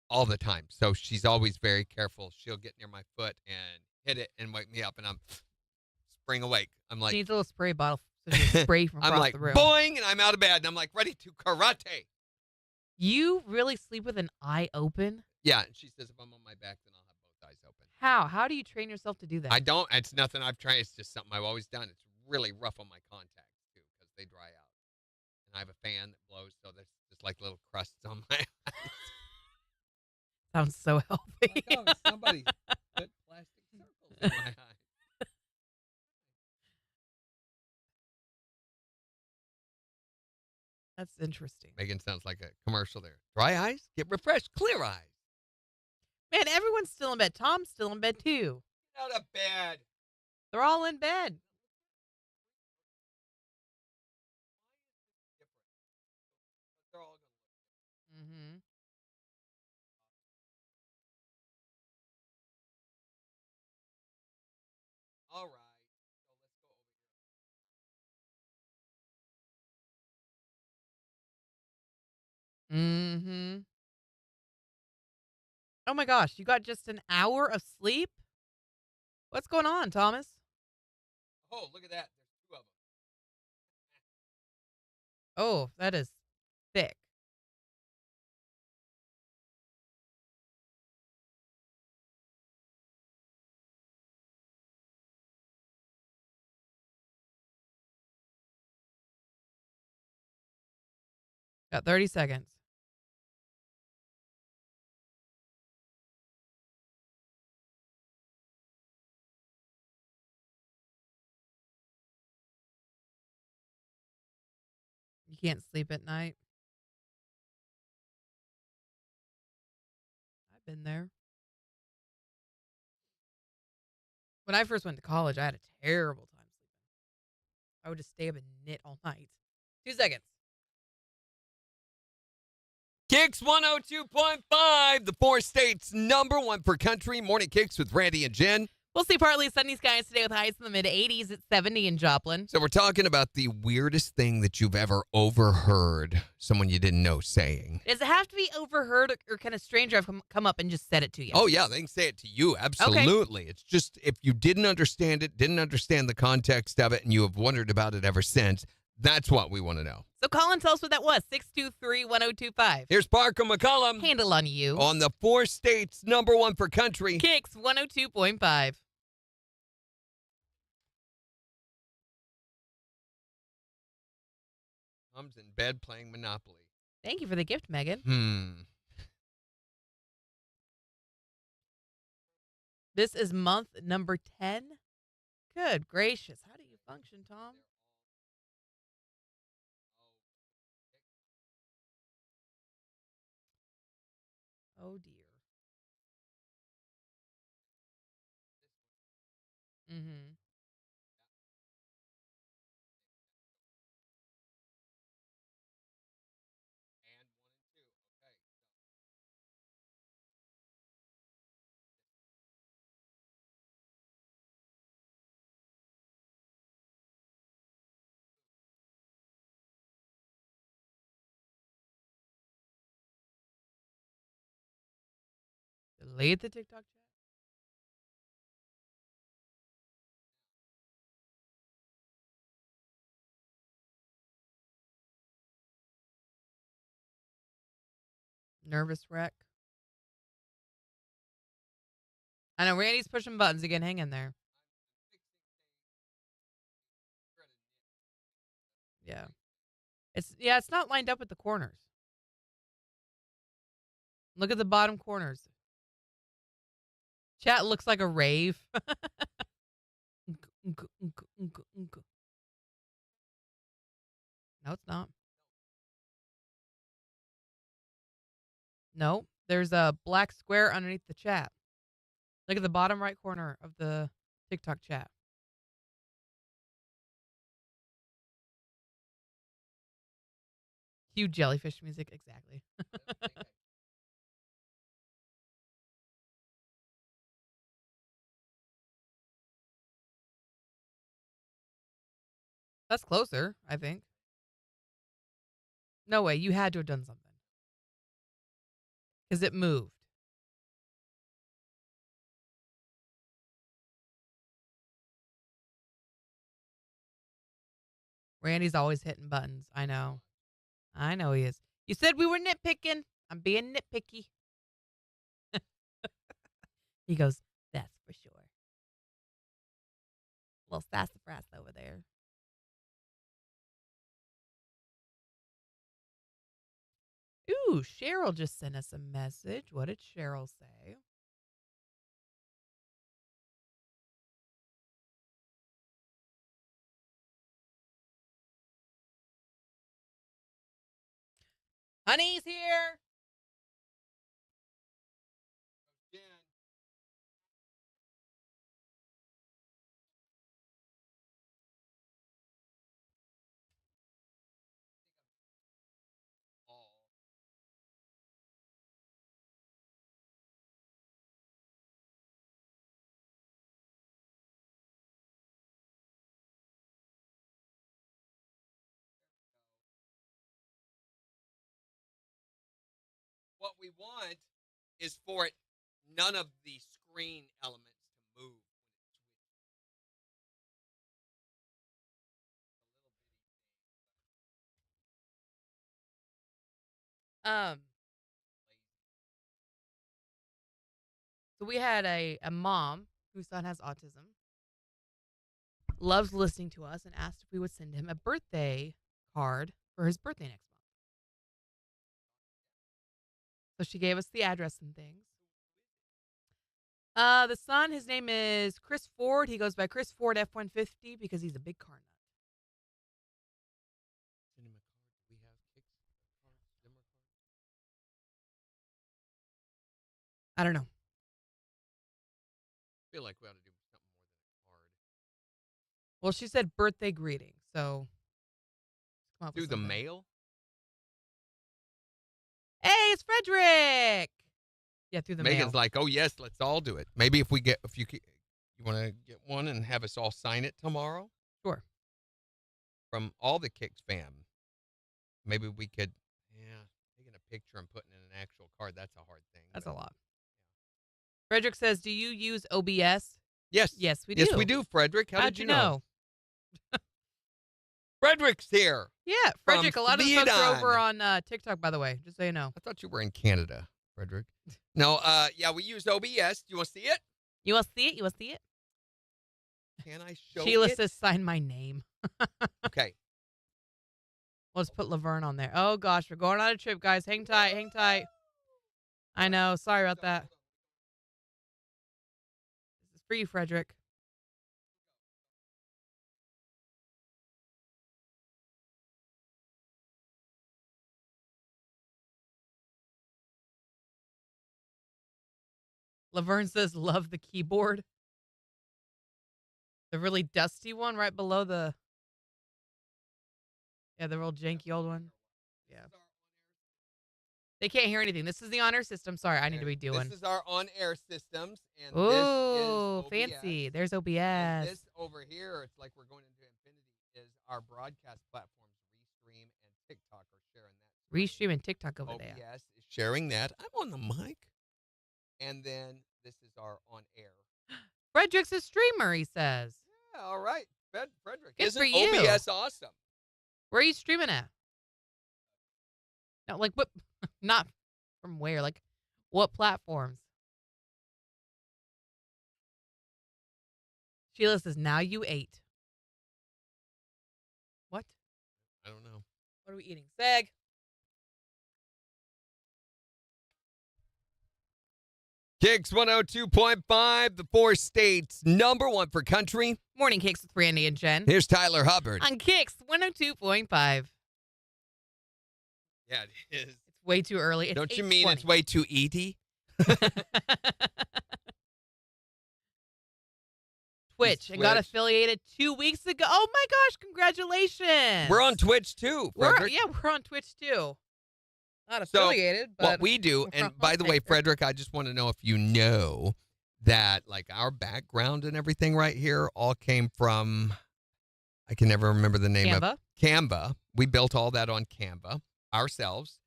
all the time. So she's always very careful. She'll get near my foot and hit it and wake me up, and I'm spring awake. I'm like, She needs a little spray bottle so she can spray from I'm across like, the room. boing, and I'm out of bed, and I'm like, ready to karate. You really sleep with an eye open? Yeah, and she says if I'm on my back, then I'll have both eyes open. How? How do you train yourself to do that? I don't. It's nothing I've tried. It's just something I've always done. It's really rough on my contacts, too, because they dry out. And I have a fan that blows, so there's just like little crusts on my eyes. Sounds so healthy. Like, oh, somebody put plastic circles in my eyes. That's interesting. Megan sounds like a commercial there. Dry eyes? Get refreshed. Clear eyes. Man, everyone's still in bed. Tom's still in bed, too. Get out of bed. They're all in bed. They're all going to look Mm-hmm. all right. So let's go over here. Mm-hmm. Oh my gosh, you got just an hour of sleep? What's going on, Thomas? Oh, look at that. There's two of them. Oh, that is thick. Got 30 seconds. You can't sleep at night. I've been there. When I first went to college, I had a terrible time sleeping. I would just stay up and knit all night. 2 seconds. KIX 102.5, the four states #1 per country. Morning KIX with Randy and Jen. We'll see partly sunny skies today with highs in the mid-80s at 70 in Joplin. So we're talking about the weirdest thing that you've ever overheard someone you didn't know saying. Does it have to be overheard or can a stranger have come up and just said it to you? Oh, yeah, they can say it to you. Absolutely. It's just if you didn't understand it, didn't understand the context of it, and you have wondered about it ever since, that's what we want to know. So call and tell us what that was. 623-1025. Here's Parker McCullum. Handle on you. On the four states #1 per country. KIX 102.5. Mom's in bed playing Monopoly. Thank you for the gift, Megan. This is month number 10. Good gracious. How do you function, Tom? Oh, dear. Mm-hmm. Delete the TikTok chat. Nervous wreck. I know Randy's pushing buttons again. Hang in there. Yeah. It's not lined up with the corners. Look at the bottom corners. Chat looks like a rave. No, it's not. No, there's a black square underneath the chat. Look at the bottom right corner of the TikTok chat. Cue jellyfish music, exactly. That's closer, I think. No way. You had to have done something. Because it moved. Randy's always hitting buttons. I know. I know he is. You said we were nitpicking. I'm being nitpicky. He goes, that's for sure. Little sassafras over there. Ooh, Cheryl just sent us a message. What did Cheryl say? Honey's here. What we want is for it, none of the screen elements to move. So we had a mom whose son has autism, loves listening to us, and asked if we would send him a birthday card for his birthday next month. So she gave us the address and things. The son, his name is Chris Ford. He goes by Chris Ford F-150 because he's a big car nut. I don't know. I feel like we ought to do something more than a card. Well, she said birthday greeting, so come up with Through the something. mail? Hey, it's Frederick. Yeah, through the Megan's mail. like, oh yes, let's all do it. Maybe if you want to get one and have us all sign it tomorrow. Sure. From all the KIX fam, maybe we could, taking a picture and putting in an actual card. That's a hard thing. That's a lot. Frederick says, do you use OBS? Yes. Yes, we do. Yes, we do, Frederick. How How'd did you know? know? Frederick's here. Yeah, Frederick, a lot of the folks are over Sweden. on TikTok, by the way, just so you know. I thought you were in Canada, Frederick. No, yeah, we use OBS. Do you want to see it? You want to see it? You want to see it? Can I show Sheila it? says, sign my name. Okay. Let's put Laverne on there. Oh, gosh, we're going on a trip, guys. Hang tight, hang tight. I know. Sorry about that. This is for you, Frederick. Laverne says, love the keyboard. The really dusty one right below the... Yeah, the real janky old one. Yeah. They can't hear anything. This is the on-air system. Sorry, I need to be doing. This is our on-air systems, and Ooh, this is OBS. fancy. There's OBS. And this over here, it's like we're going into infinity, is our broadcast platforms, Restream and TikTok are sharing that. Restream and TikTok over OBS there. is sharing that. I'm on the mic. And then this is our on-air. Frederick's a streamer, he says. Yeah, all right. Frederick. Good Isn't for you. OBS awesome? Where are you streaming at? No, like what? Not from where? Like what platforms? Sheila says, now you ate. What? I don't know. What are we eating? Seg. KIX 102.5, the 4 states, #1 for country. Morning KIX with Randy and Jen. Here's Tyler Hubbard. On KIX 102.5. Yeah, it is. It's way too early. It's Don't you mean 8:20. it's way too eaty? Twitch and got affiliated 2 weeks ago. Oh my gosh, congratulations. We're on Twitch too, Frederick. We're on Twitch too. Not So, affiliated, but what we do, and by the way, Frederick, I just want to know if you know that like our background and everything right here all came from I can never remember the name Canva. of Canva. We built all that on Canva ourselves.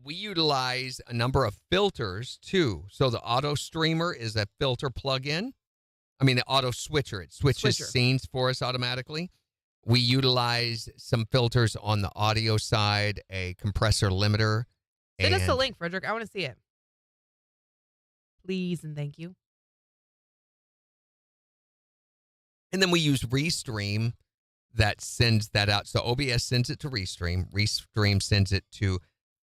We utilize a number of filters too. So the auto streamer is a filter plugin. I mean, the auto switcher. It switches scenes for us automatically. We utilize some filters on the audio side, a compressor limiter. Send us a link, Frederick. I want to see it. Please and thank you. And then we use Restream that sends that out. So OBS sends it to Restream. Restream sends it to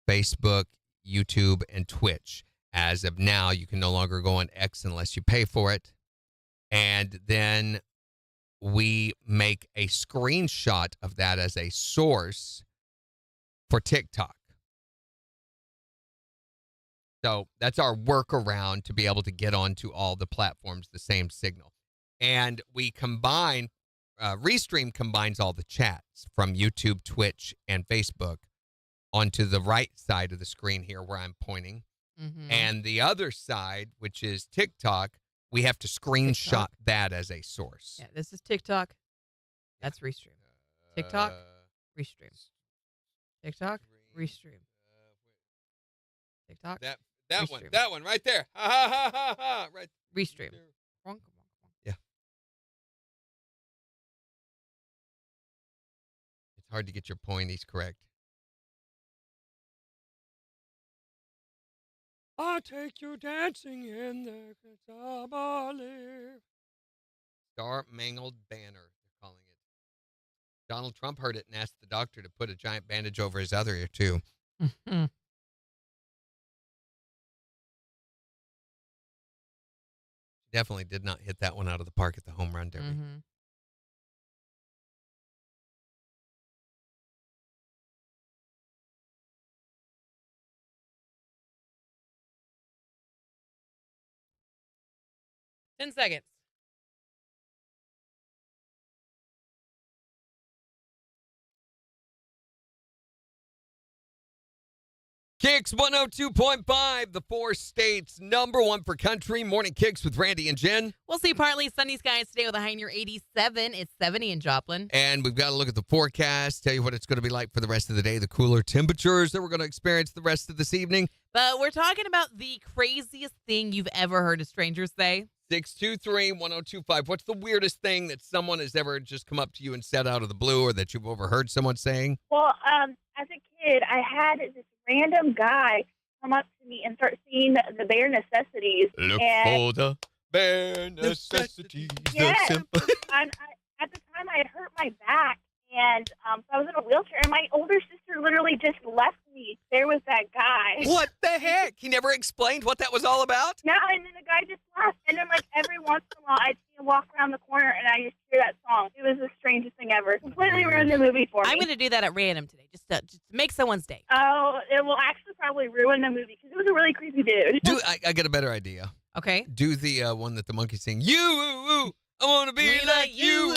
Facebook, YouTube, and Twitch. As of now, you can no longer go on X unless you pay for it. And then we make a screenshot of that as a source for TikTok. So that's our workaround to be able to get onto all the platforms, the same signal. And we combine, Restream combines all the chats from YouTube, Twitch, and Facebook onto the right side of the screen here where I'm pointing. Mm-hmm. And the other side, which is TikTok, we have to screenshot that as a source. Yeah, this is TikTok. That's Restream. TikTok, Restream. TikTok, Restream. TikTok. That one right there. Ha ha ha ha ha. Right. Restream. Yeah. It's hard to get your pointies correct. I'll take you dancing in the Catabali. Star Mangled Banner, they're calling it. Donald Trump heard it and asked the doctor to put a giant bandage over his other ear, too. Mm-hmm. Definitely did not hit that one out of the park at the home run derby. Mm-hmm. Ten seconds. KIX 102.5, the 4 states, #1 for country. Morning KIX with Randy and Jen. We'll see partly sunny skies today with a high near 87. It's 70 in Joplin. And we've got to look at the forecast, tell you what it's going to be like for the rest of the day, the cooler temperatures that we're going to experience the rest of this evening. But we're talking about the craziest thing you've ever heard a stranger say. 623-1025. What's the weirdest thing that someone has ever just come up to you and said out of the blue or that you've overheard someone saying? Well, as a kid, I had this random guy come up to me and start singing the bare necessities. Look and for the bare necessities. Yes. The simple. At the time, I had hurt my back, and so I was in a wheelchair, and my older sister literally just left me there with that guy. What the heck? He never explained what that was all about? No, and then the guy just left. And then, like, every once in a while, I'd see him walk around the corner, and I just hear that song. It was the strangest thing ever. Completely ruined the movie for me. I'm going to do that at random today, just to make someone's day. Oh, it will actually probably ruin the movie, because it was a really creepy dude. I got a better idea. Okay. Do the one that the monkeys sing. You, I want to be like you.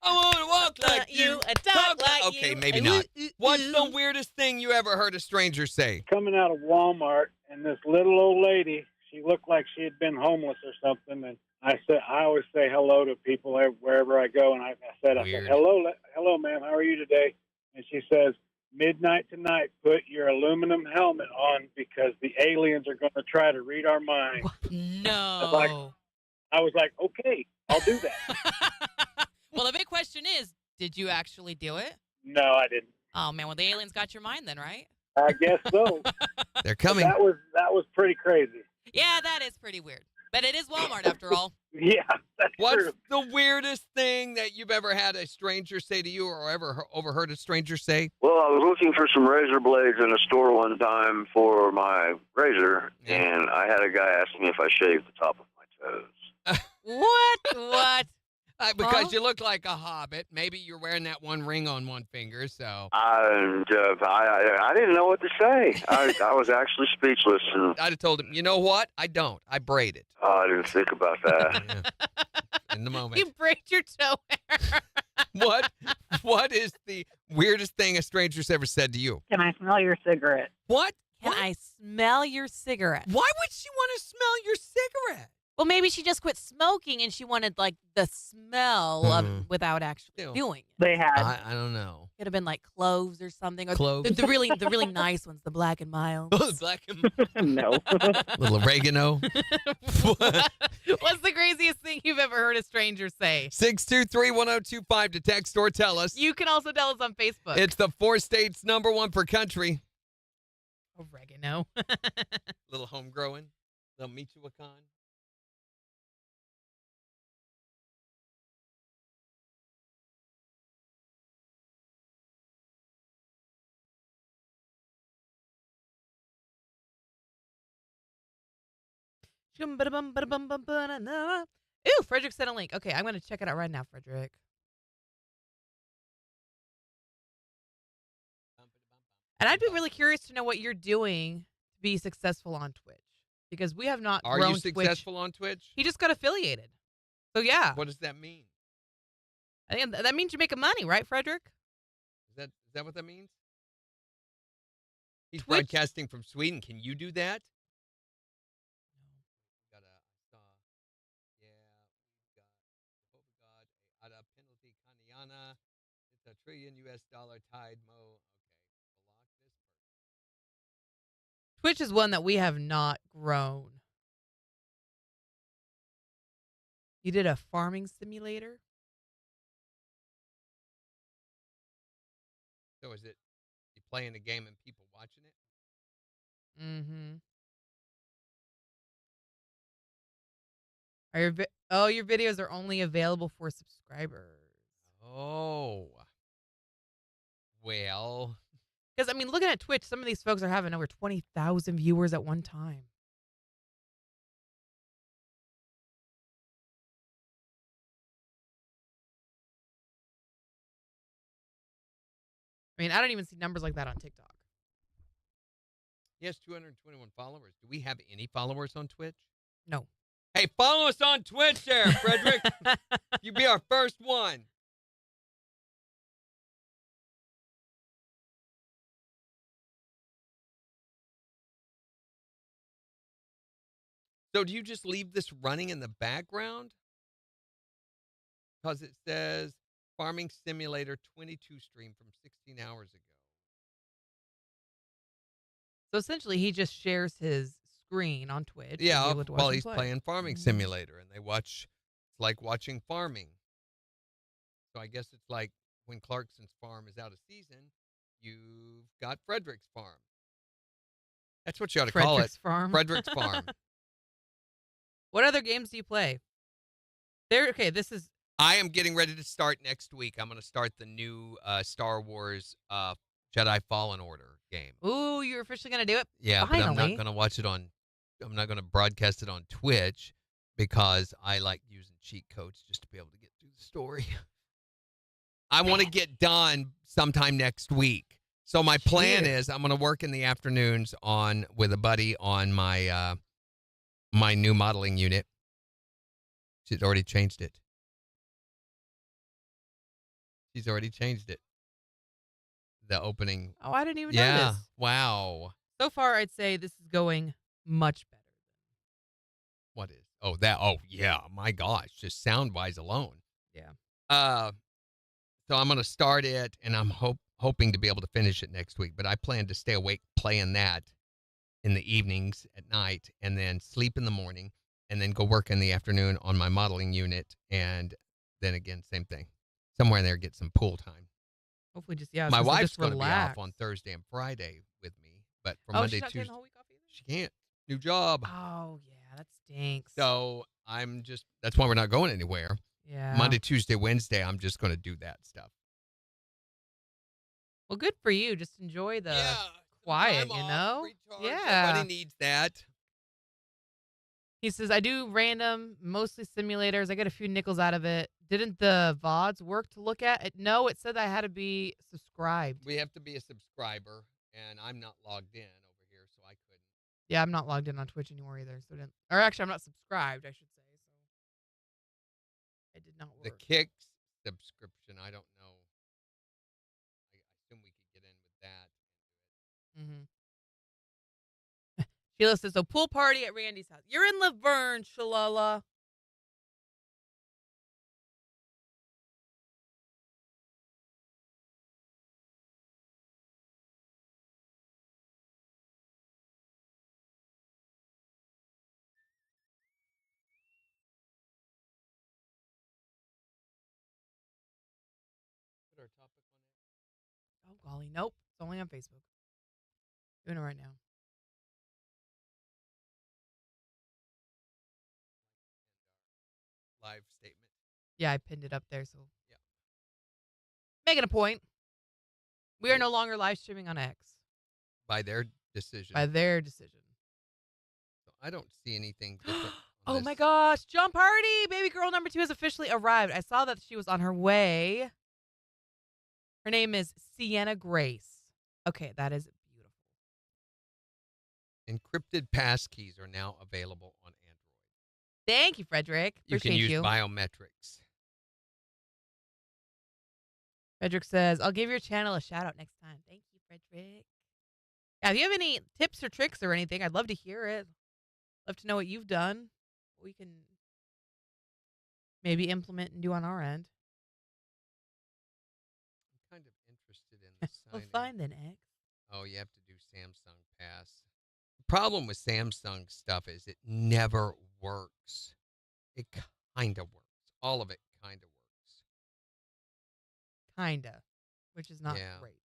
I want to walk like you. Talk like you. Okay, maybe not. What's the weirdest thing you ever heard a stranger say? Coming out of Walmart, and this little old lady, she looked like she had been homeless or something, and I always say hello to people wherever I go, and I said, hello, ma'am, how are you today? And she says, midnight tonight, put your aluminum helmet on because the aliens are going to try to read our minds. No. I was like, okay, I'll do that. Well, the big question is, did you actually do it? No, I didn't. Oh, man. Well, the aliens got your mind then, right? I guess so. They're coming. That was pretty crazy. Yeah, that is pretty weird. But it is Walmart after all. Yeah, that's What's true. the weirdest thing that you've ever had a stranger say to you or ever overheard a stranger say? Well, I was looking for some razor blades in a store one time for my razor, and I had a guy ask me if I shaved the top of my toes. What? Because you look like a hobbit. Maybe you're wearing that one ring on one finger, so. I didn't know what to say. I was actually speechless. And I'd have told him, you know what? I don't. I braid it. I didn't think about that. In the moment. You braid your toe hair. What is the weirdest thing a stranger's ever said to you? Can I smell your cigarette? What? Can I smell your cigarette? Why would she want to smell your cigarette? Well, maybe she just quit smoking and she wanted like the smell of without actually doing it. They had. I don't know. Could have been like cloves or something. Or Cloves? The really nice ones, the black and mild. Black and No. little oregano. What's the craziest thing you've ever heard a stranger say? 623-1025 to text or tell us. You can also tell us on Facebook. It's the 4 states #1 per country. Oregano. Little home growing. Little Michoacan. Ooh, Frederick sent a link. Okay, I'm going to check it out right now, Frederick. And I'd be really curious to know what you're doing to be successful on Twitch. Because we have not Are grown you successful on Twitch? He just got affiliated. So, yeah. What does that mean? I think that means you're making money, right, Frederick? Is that what that means? He's Twitch? broadcasting from Sweden. Can you do that? Penalty Kanyana. It's $1 trillion Tide Mo. Twitch is one that we have not grown. You did a farming simulator? So is it you playing a game and people watching it? Mm-hmm. Your videos are only available for subscribers. Oh. Well. Because, I mean, looking at Twitch, some of these folks are having over 20,000 viewers at one time. I mean, I don't even see numbers like that on TikTok. He has 221 followers. Do we have any followers on Twitch? No. Hey, follow us on Twitch there, Frederick. You be our first one. So do you just leave this running in the background? Because it says Farming Simulator 22 stream from 16 hours ago. So essentially, he just shares his screen on Twitch. Yeah, and while he's playing Farming Simulator, and they watch. It's like watching farming. So I guess it's like when Clarkson's farm is out of season, you've got Frederick's farm. That's what you ought to call it. Farm. Frederick's farm. What other games do you play? This is. I am getting ready to start next week. I'm going to start the new Star Wars Jedi Fallen Order game. Ooh, you're officially going to do it? Yeah, Finally. but I'm not going to watch it on. I'm not going to broadcast it on Twitch because I like using cheat codes just to be able to get through the story. I want to get done sometime next week. So my plan is I'm going to work in the afternoons with a buddy on my my new modeling unit. She's already changed it. She's already changed it. The opening. Oh, I didn't even know Yeah. this. Wow. So far, I'd say this is going much better. What is? Oh, that. Oh, yeah. My gosh. Just sound wise alone. Yeah. So I'm going to start it, and I'm hoping to be able to finish it next week. But I plan to stay awake playing that in the evenings at night, and then sleep in the morning, and then go work in the afternoon on my modeling unit, and then again, same thing. Somewhere in there, get some pool time. Hopefully, just yeah. My wife's just going to be off relax. on Thursday and Friday with me, but for Oh, Monday, she's not taking Tuesday, the whole week off either? she can't. New job. Oh yeah, that stinks. So that's why we're not going anywhere. Yeah. Monday, Tuesday, Wednesday, I'm just going to do that stuff. Well, good for you. Just enjoy the quiet, you know? Yeah. Everybody needs that. He says, I do random, mostly simulators. I get a few nickels out of it. Didn't the VODs work to look at? No, it said I had to be subscribed. We have to be a subscriber, and I'm not logged in over here, so I couldn't. Yeah, I'm not logged in on Twitch anymore either. So or actually, I'm not subscribed, I should say. So it did not work. The KIX subscription, I don't know. I assume we could get in with that. Mm-hmm. Sheila says, so pool party at Randy's house. You're in Laverne, Shalala. Put our topic on it. Oh, golly. Nope. It's only on Facebook. Doing it right now. Live statement. Yeah, I pinned it up there. So, yeah. Making a point. We are no longer live streaming on X. By their decision. By their decision. So I don't see anything different. Oh my gosh. John Party. Baby girl number 2 has officially arrived. I saw that she was on her way. Her name is Sienna Grace. Okay, that is beautiful. Encrypted passkeys are now available on Android. Thank you, Frederick. You Appreciate can use biometrics. Frederick says, I'll give your channel a shout out next time. Thank you, Frederick. Yeah, if you have any tips or tricks or anything, I'd love to hear it. Love to know what you've done. What we can maybe implement and do on our end. I'm kind of interested in the Well, sign-in. fine then, X. Oh, you have to do Samsung Pass. The problem with Samsung stuff is it never works. It kind of works. All of it kind of works. Kinda. Which is not Yeah. great.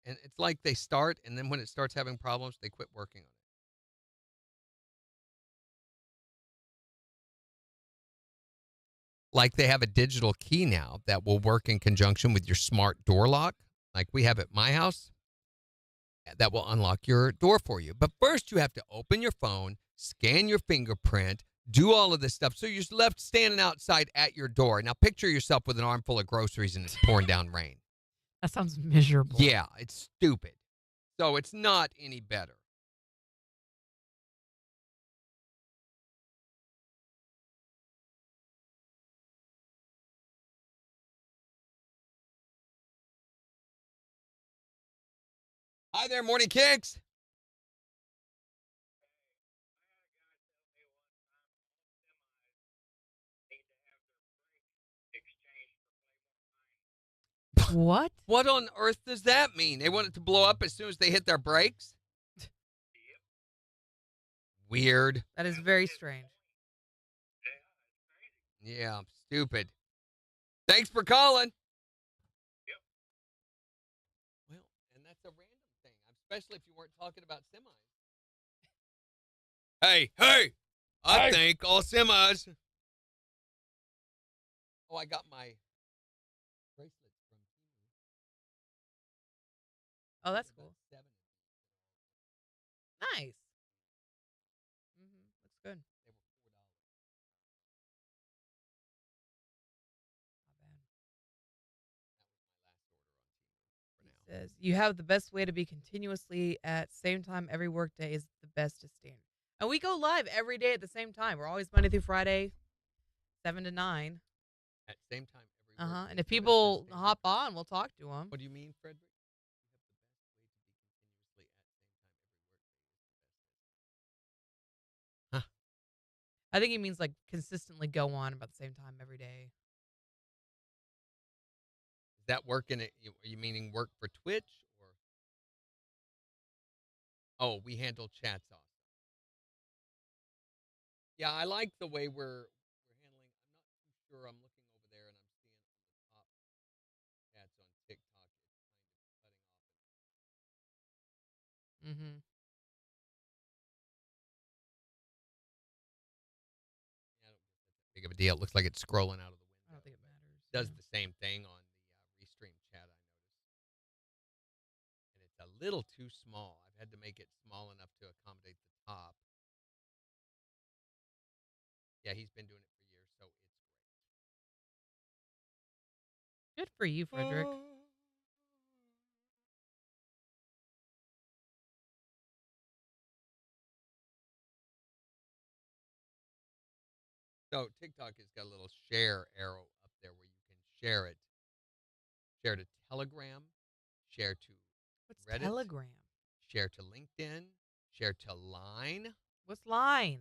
And it's like they start, and then when it starts having problems, they quit working on it. Like they have a digital key now that will work in conjunction with your smart door lock, like we have at my house, that will unlock your door for you. But first, you have to open your phone, scan your fingerprint, do all of this stuff. So you're left standing outside at your door. Now, picture yourself with an armful of groceries and it's pouring down rain. That sounds miserable. Yeah, it's stupid. So it's not any better. Hi there, Morning Kicks. What? What on earth does that mean? They want it to blow up as soon as they hit their brakes? Weird. That is very strange. Yeah, stupid. Thanks for calling. Well, and that's a random thing, especially if you weren't talking about semis. Hey, I think all semis. Oh, I got my bracelet from Oh, that's cool. Nice. Looks good. Says you have the best way to be continuously at same time every workday is the best to stand. And we go live every day at the same time. We're always Monday through Friday, 7 to 9. At same time every workday. And if people hop on, we'll talk to them. What do you mean, Frederick? Huh. I think he means like consistently go on about the same time every day. Is that working? Are you meaning work for Twitch or? Oh, we handle chats off. Yeah, I like the way we're handling. I'm not too sure. I'm looking over there and I'm seeing on the top chats on TikTok. It's kind of cutting off. Mm-hmm. Yeah, I don't guess that's big of a deal. It looks like it's scrolling out of the window. I don't think it matters. Does the same thing on the restream chat, I noticed. And it's a little too small. I've had to make it small enough to accommodate the top. Yeah, he's been doing it for years, so it's great. Good for you, Frederick. So TikTok has got a little share arrow up there where you can share it. share to Telegram, share to What's Reddit, Telegram? share to LinkedIn, share to Line. What's Line?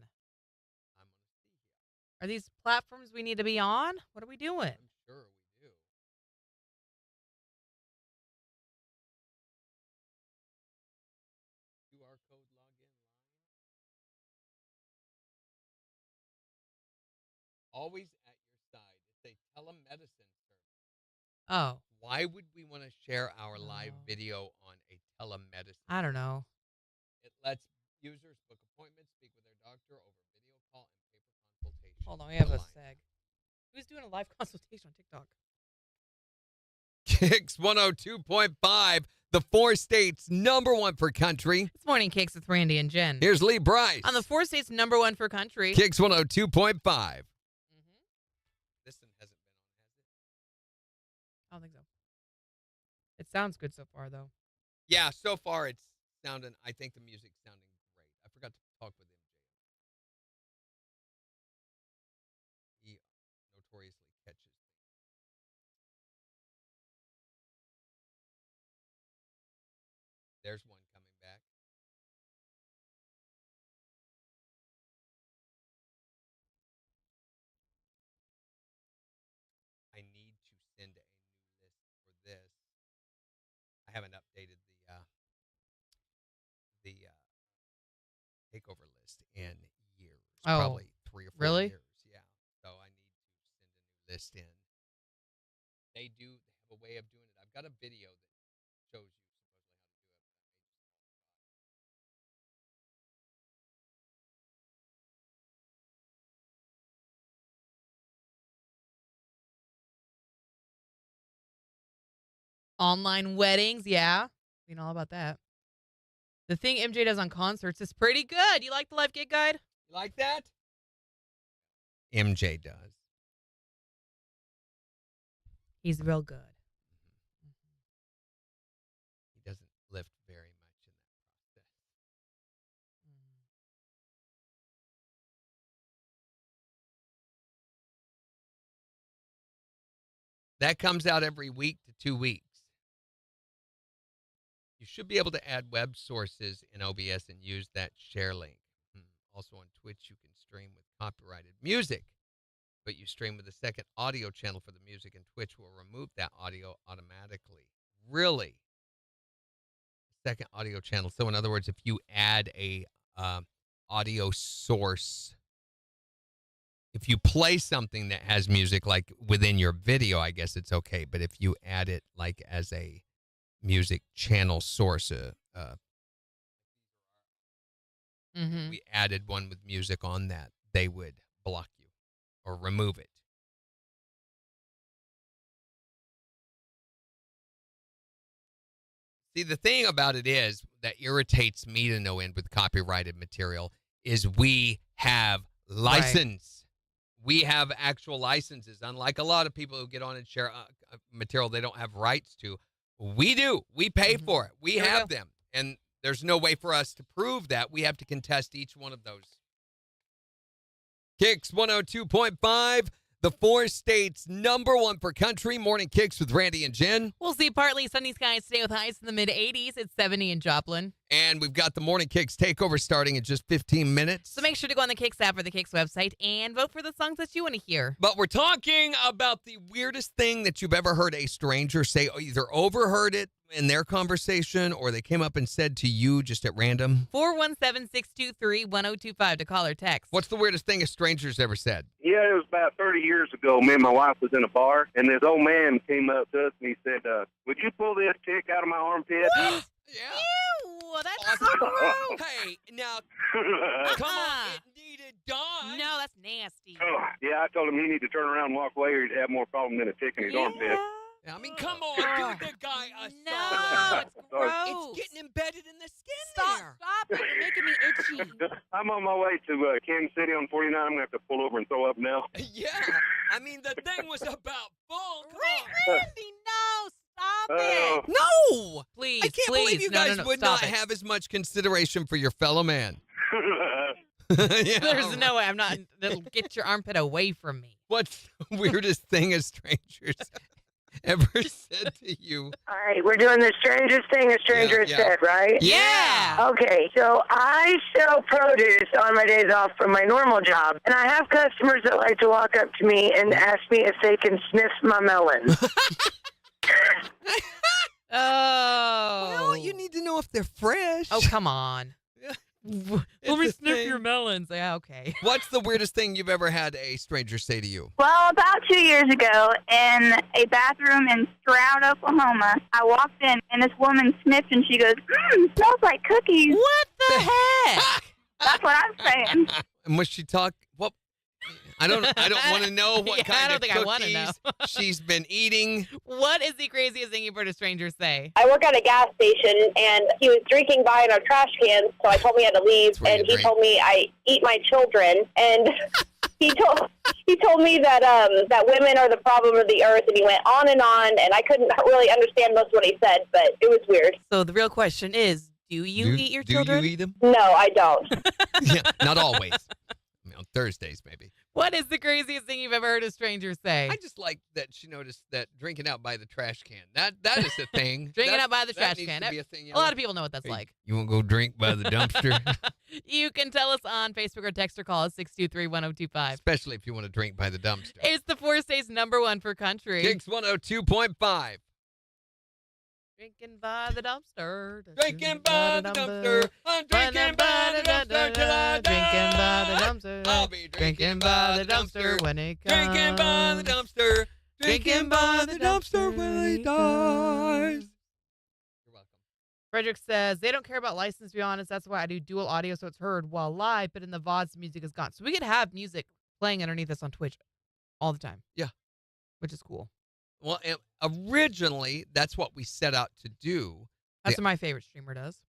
Are these platforms we need to be on? What are we doing? I'm sure we do. QR code login Line. Always at your side. It's a telemedicine service. Oh. Why would we want to share our live video on a telemedicine? I don't know. It lets users book appointments, speak with their doctor over video call and paper consultation. Hold on, we have a seg. Who's doing a live consultation on TikTok? KIX 102.5, the 4 states #1 for country. This morning, KIX with Randy and Jen. Here's Lee Bryce. On the 4 states #1 for country. KIX 102.5. This one hasn't been on, has it? I don't think so. It sounds good so far, though. Yeah, so far it's sounding, I think the music's sounding great. I forgot to talk with MJ. He notoriously catches things. There's one coming back. I need to send a new list for this. I haven't updated the takeover list in years. Oh, Probably 3 or 4 really? years. Yeah. So I need to send a new list in. They have a way of doing it. I've got a video that shows you supposedly how to do it. Online weddings, yeah. We know all about that. The thing MJ does on concerts is pretty good. You like the live gig guide? You like that? MJ does. He's real good. He doesn't lift very much in that process. That comes out every week to 2 weeks. You should be able to add web sources in OBS and use that share link. Also on Twitch, you can stream with copyrighted music, but you stream with a second audio channel for the music, and Twitch will remove that audio automatically. Really? Second audio channel. So in other words, if you add a audio source, if you play something that has music like within your video, I guess it's okay. But if you add it like as a music channel source, we added one with music on that, they would block you or remove it. See, the thing about it is that irritates me to no end with copyrighted material is we have license. We have actual licenses. Unlike a lot of people who get on and share material they don't have rights to, we do. We pay for it. We have them. And there's no way for us to prove that. We have to contest each one of those. KIX 102.5, the 4 states #1 for country. Morning KIX with Randy and Jen. We'll see partly sunny skies today with highs in the mid-80s. It's 70 in Joplin. And we've got the Morning KIX takeover starting in just 15 minutes. So make sure to go on the KIX app or the KIX website and vote for the songs that you want to hear. But we're talking about the weirdest thing that you've ever heard a stranger say, either overheard it in their conversation or they came up and said to you just at random. 417-623-1025 to call or text. What's the weirdest thing a stranger's ever said? Yeah, it was about 30 years ago. Me and my wife was in a bar, and this old man came up to us and he said, would you pull this chick out of my armpit? Yeah. Ew, that's so gross. Hey, now, come on, it needed done. No, that's nasty. Oh, yeah, I told him he need to turn around and walk away or he'd have more problem than a chick in his armpit. I mean, come on, do the guy a No, solid. it's gross. It's getting embedded in the skin Stop, there. stop it. You're making me itchy. I'm on my way to Kansas City on 49. I'm going to have to pull over and throw up now. Yeah, I mean, the thing was about full. Randy, no, stop it. No! Please, I can't please. believe you No, guys no, would stop not it. have as much consideration for your fellow man. Yeah. There's no way I'm not. That'll get your armpit away from me. What's the weirdest thing a stranger's ever said to you? All right, we're doing the strangest thing a stranger has said, right? Yeah. Okay, so I sell produce on my days off from my normal job, and I have customers that like to walk up to me and ask me if they can sniff my melon. Oh. Well, you need to know if they're fresh. Oh, come on. Let me sniff your melons. Yeah, okay. What's the weirdest thing you've ever had a stranger say to you? Well, about 2 years ago, in a bathroom in Stroud, Oklahoma, I walked in, and this woman sniffed, and she goes, smells like cookies. What the heck? That's what I'm saying. And was she talk? What? I don't want to know what Yeah, kind I don't of think I wanna cookies know. she's been eating. What is the craziest thing you've heard a stranger say? I work at a gas station, and he was drinking by in our trash cans, so I told me I had to leave, where you and he drink. told me I eat my children, and he told me that that women are the problem of the earth, and he went on, and I couldn't really understand most of what he said, but it was weird. So the real question is, do you eat your children? Do you eat them? No, I don't. Yeah, not always. I mean, on Thursdays, maybe. What is the craziest thing you've ever heard a stranger say? I just like that she noticed that drinking out by the trash can. That is a thing. Drinking That- out by the that trash needs can. to be a thing, A lot of people know what that's Hey, like. You want to go drink by the dumpster? You can tell us on Facebook or text or call us 623-1025. Especially if you want to drink by the dumpster. It's the 4 states #1 for country. KIX 102.5. Drinking by the dumpster. Drinking by the dumpster. I'm drinking by the dumpster till I die. Drinking by the dumpster. I'll be Drinking by the dumpster when it comes. Drinking by the dumpster. Drinking by the dumpster when he dies. You're welcome. Frederick says, they don't care about license, to be honest. That's why I do dual audio so it's heard while live, but in the VODs, the music is gone. So we could have music playing underneath us on Twitch all the time. Yeah. Which is cool. Well, originally, that's what we set out to do. That's what my favorite streamer does.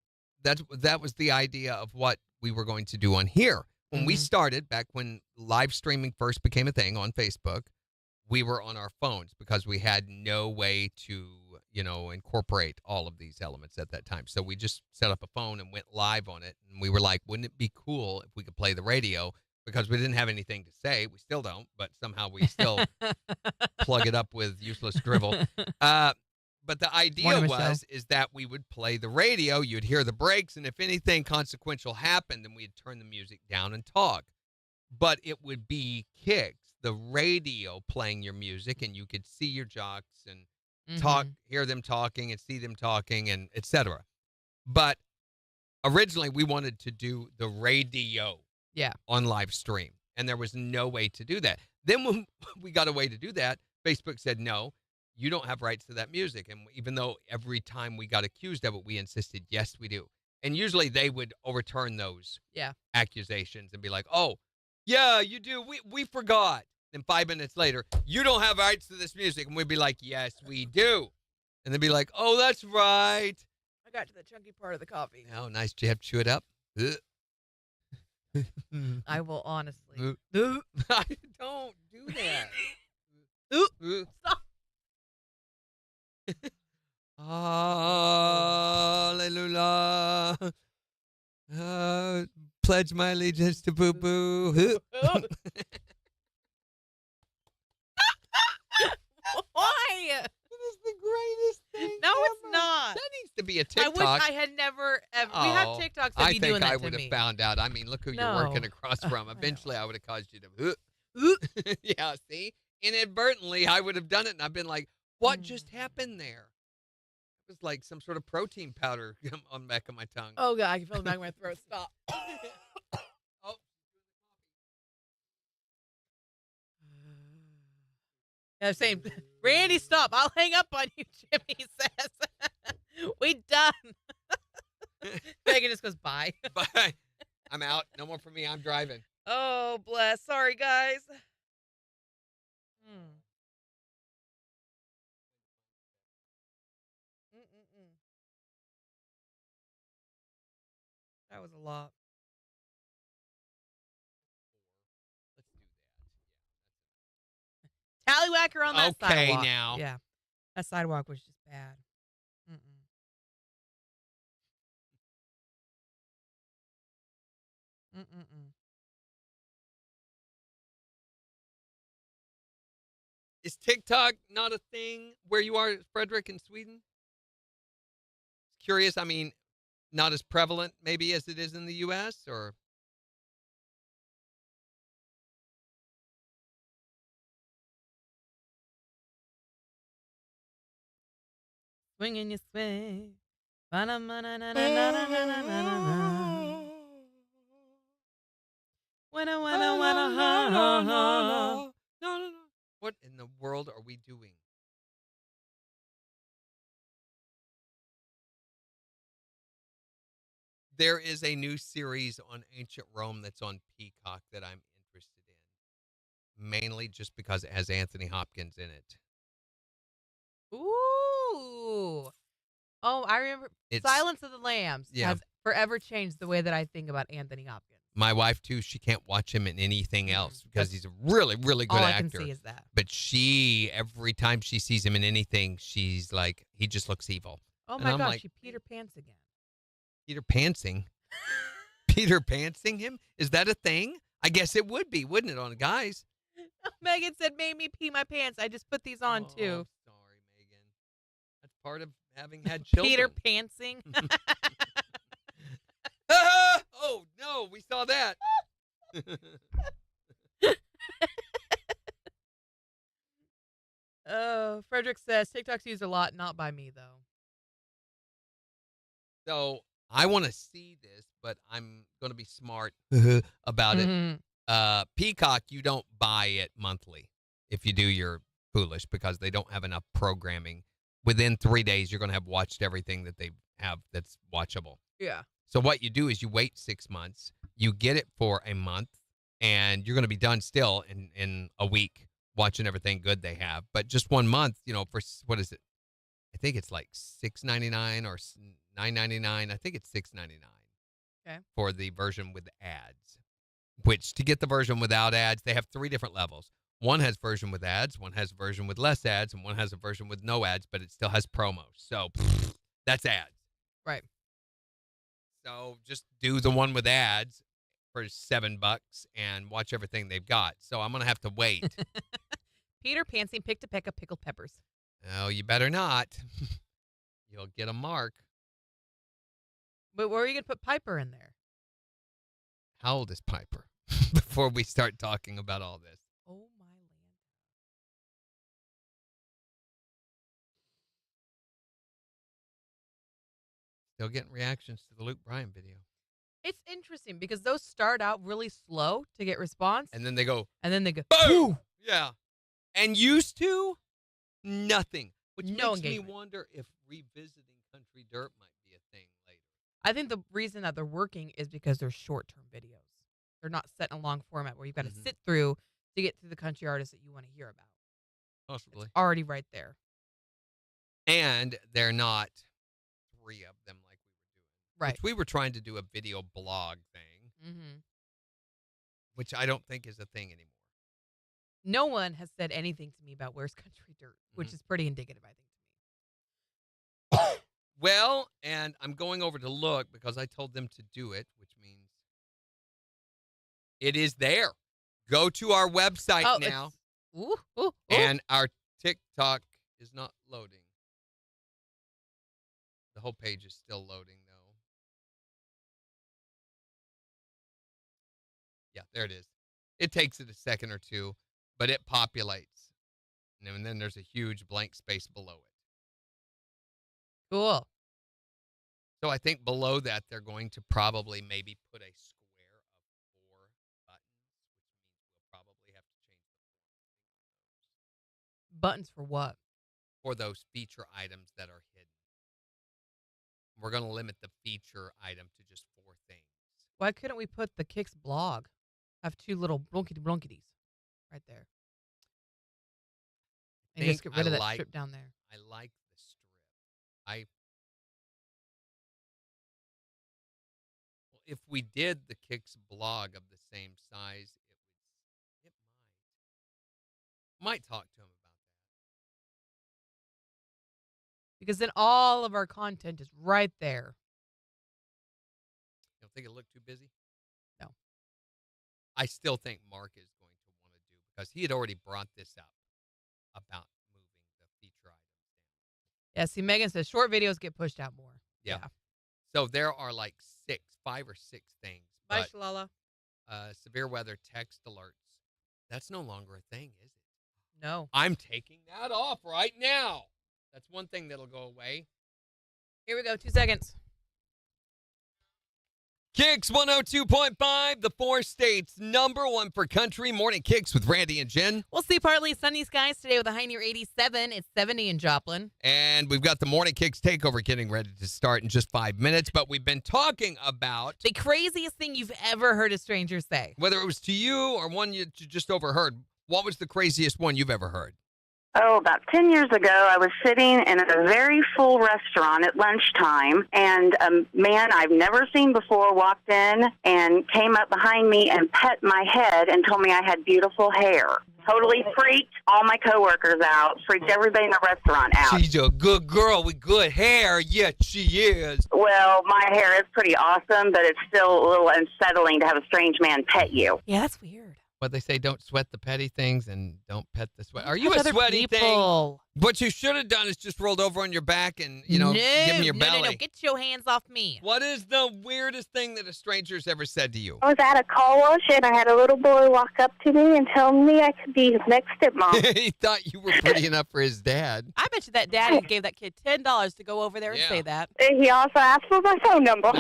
That was the idea of what we were going to do on here. When we started, back when live streaming first became a thing on Facebook, we were on our phones because we had no way to, incorporate all of these elements at that time. So we just set up a phone and went live on it. And we were like, wouldn't it be cool if we could play the radio? Because we didn't have anything to say. We still don't, but somehow we still plug it up with useless drivel. But the idea is that we would play the radio, you'd hear the breaks, and if anything consequential happened, then we'd turn the music down and talk. But it would be KIX, the radio, playing your music, and you could see your jocks and hear them talking and see them talking, and etc. But originally, we wanted to do the radio on live stream, and there was no way to do that. Then when we got a way to do that, Facebook said, no, you don't have rights to that music. And even though every time we got accused of it, we insisted, yes, we do. And usually they would overturn those accusations and be like, oh, yeah, you do. We forgot. Then 5 minutes later, you don't have rights to this music. And we'd be like, yes, we do. And they'd be like, oh, that's right. I got to the chunky part of the coffee. Oh, nice. Did you have to chew it up? I will honestly. Don't do that. Stop. Hallelujah. Pledge my allegiance to Boo Boo. Why? It is the greatest thing. No, ever. it's not. That needs to be a TikTok. I wish I had never ever. We have TikToks that be doing that to me. I think I would have found out. I mean, look who you're working across from. Eventually, I would have caused you to. Yeah, see? Inadvertently, I would have done it, and I've been like, what just happened there? It was like some sort of protein powder on the back of my tongue. Oh, God, I can feel the back of my throat. Stop. Oh. Yeah, same. Randy, stop. I'll hang up on you, Jimmy says. We done. Megan just goes, bye. Bye. I'm out. No more for me. I'm driving. Oh, bless. Sorry, guys. That was a lot. Let's do that. Tallywhacker on that sidewalk. Okay, now. Yeah. That sidewalk was just bad. Is TikTok not a thing where you are, Frederick, in Sweden? Curious. I mean, not as prevalent maybe as it is in the U.S. or. Swinging your swing. What in the world are we doing? There is a new series on ancient Rome that's on Peacock that I'm interested in, mainly just because it has Anthony Hopkins in it. Ooh. Oh, I remember It's- Silence of the Lambs Yeah. has forever changed the way that I think about Anthony Hopkins. My wife, too, she can't watch him in anything else because he's a really, really good all actor. I can see is that. But every time she sees him in anything, she's like, he just looks evil. Oh And my I'm gosh, like, he Peter Pants again. Peter Pantsing? Peter Pantsing him? Is that a thing? I guess it would be, wouldn't it, on guys? Megan said, made me pee my pants. I just put these on too. Sorry, Megan. That's part of having had children. Peter Pantsing. Oh, no, we saw that. Frederick says, TikTok's used a lot, not by me, though. So I want to see this, but I'm going to be smart about it. Peacock, you don't buy it monthly. If you do, you're foolish because they don't have enough programming. Within 3 days, you're going to have watched everything that they have that's watchable. Yeah. So what you do is you wait 6 months, you get it for a month, and you're going to be done still in a week watching everything good they have. But just 1 month, for what is it? I think it's like $6.99 or $9.99. I think it's $6.99. Okay. For the version with ads. Which to get the version without ads, they have 3 different levels. One has version with ads, one has version with less ads, and one has a version with no ads, but it still has promos. So that's ads. Right. So just do the one with ads for $7 and watch everything they've got. So I'm gonna have to wait. Peter Pantsing picked a peck of pickled peppers. Oh, you better not. You'll get a mark. But where are you going to put Piper in there? How old is Piper? Before we start talking about all this. Oh, my land. Still getting reactions to the Luke Bryan video. It's interesting because those start out really slow to get response. And then they go. Boom! Yeah. And used to, nothing. Which No makes engagement. me wonder if revisiting Country Dirt might be a thing later. I think the reason that they're working is because they're short-term videos. They're not set in a long format where you've got to sit through to get to the country artists that you want to hear about. Possibly. It's already right there. And they're not 3 of them like we were doing. Right. Which we were trying to do a video blog thing, which I don't think is a thing anymore. No one has said anything to me about where's Country Dirt, which is pretty indicative, I think, to me. Well, and I'm going over to look because I told them to do it, which means it is there. Go to our website now. And our TikTok is not loading. The whole page is still loading, though. Yeah, there it is. It takes it a second or two, but it populates. And then there's a huge blank space below it. Cool. So I think below that, they're going to probably maybe put a square of 4 buttons, which means we'll probably have to change the formatting. Buttons for what? For those feature items that are hidden. We're going to limit the feature item to just 4 things. Why couldn't we put the KIX blog? Have 2 little blunkities right there. And just get rid of that strip down there. I like the strip. Well, if we did the KIX blog of the same size, it might talk to him about that. Because then all of our content is right there. You don't think it'll look too busy? No. I still think Mark is going to want to do because he had already brought this up. about moving the feature items. Yeah, see, Megan says short videos get pushed out more. Yeah. So there are like 5 or 6 things. Bye, But, Shalala. severe weather text alerts. That's no longer a thing, is it? No. I'm taking that off right now. That's one thing that'll go away. Here we go. 2 seconds. KIX 102.5, the 4 states, #1 for country. Morning KIX with Randy and Jen. We'll see partly sunny skies today with a high near 87. It's 70 in Joplin. And we've got the Morning KIX takeover getting ready to start in just 5 minutes. But we've been talking about the craziest thing you've ever heard a stranger say. Whether it was to you or one you just overheard, what was the craziest one you've ever heard? Oh, about 10 years ago, I was sitting in a very full restaurant at lunchtime, and a man I've never seen before walked in and came up behind me and pet my head and told me I had beautiful hair. Totally freaked all my coworkers out, freaked everybody in the restaurant out. She's a good girl with good hair. Yes, she is. Well, my hair is pretty awesome, but it's still a little unsettling to have a strange man pet you. Yeah, that's weird. What they say, don't sweat the petty things and don't pet the sweat. Are you Touch a other sweaty people. thing? What you should have done is just rolled over on your back and, give me your belly. No, get your hands off me. What is the weirdest thing that a stranger's ever said to you? I was at a car wash and I had a little boy walk up to me and tell me I could be his next stepmom. He thought you were pretty enough for his dad. I bet you that daddy gave that kid $10 to go over there and say that. He also asked for my phone number.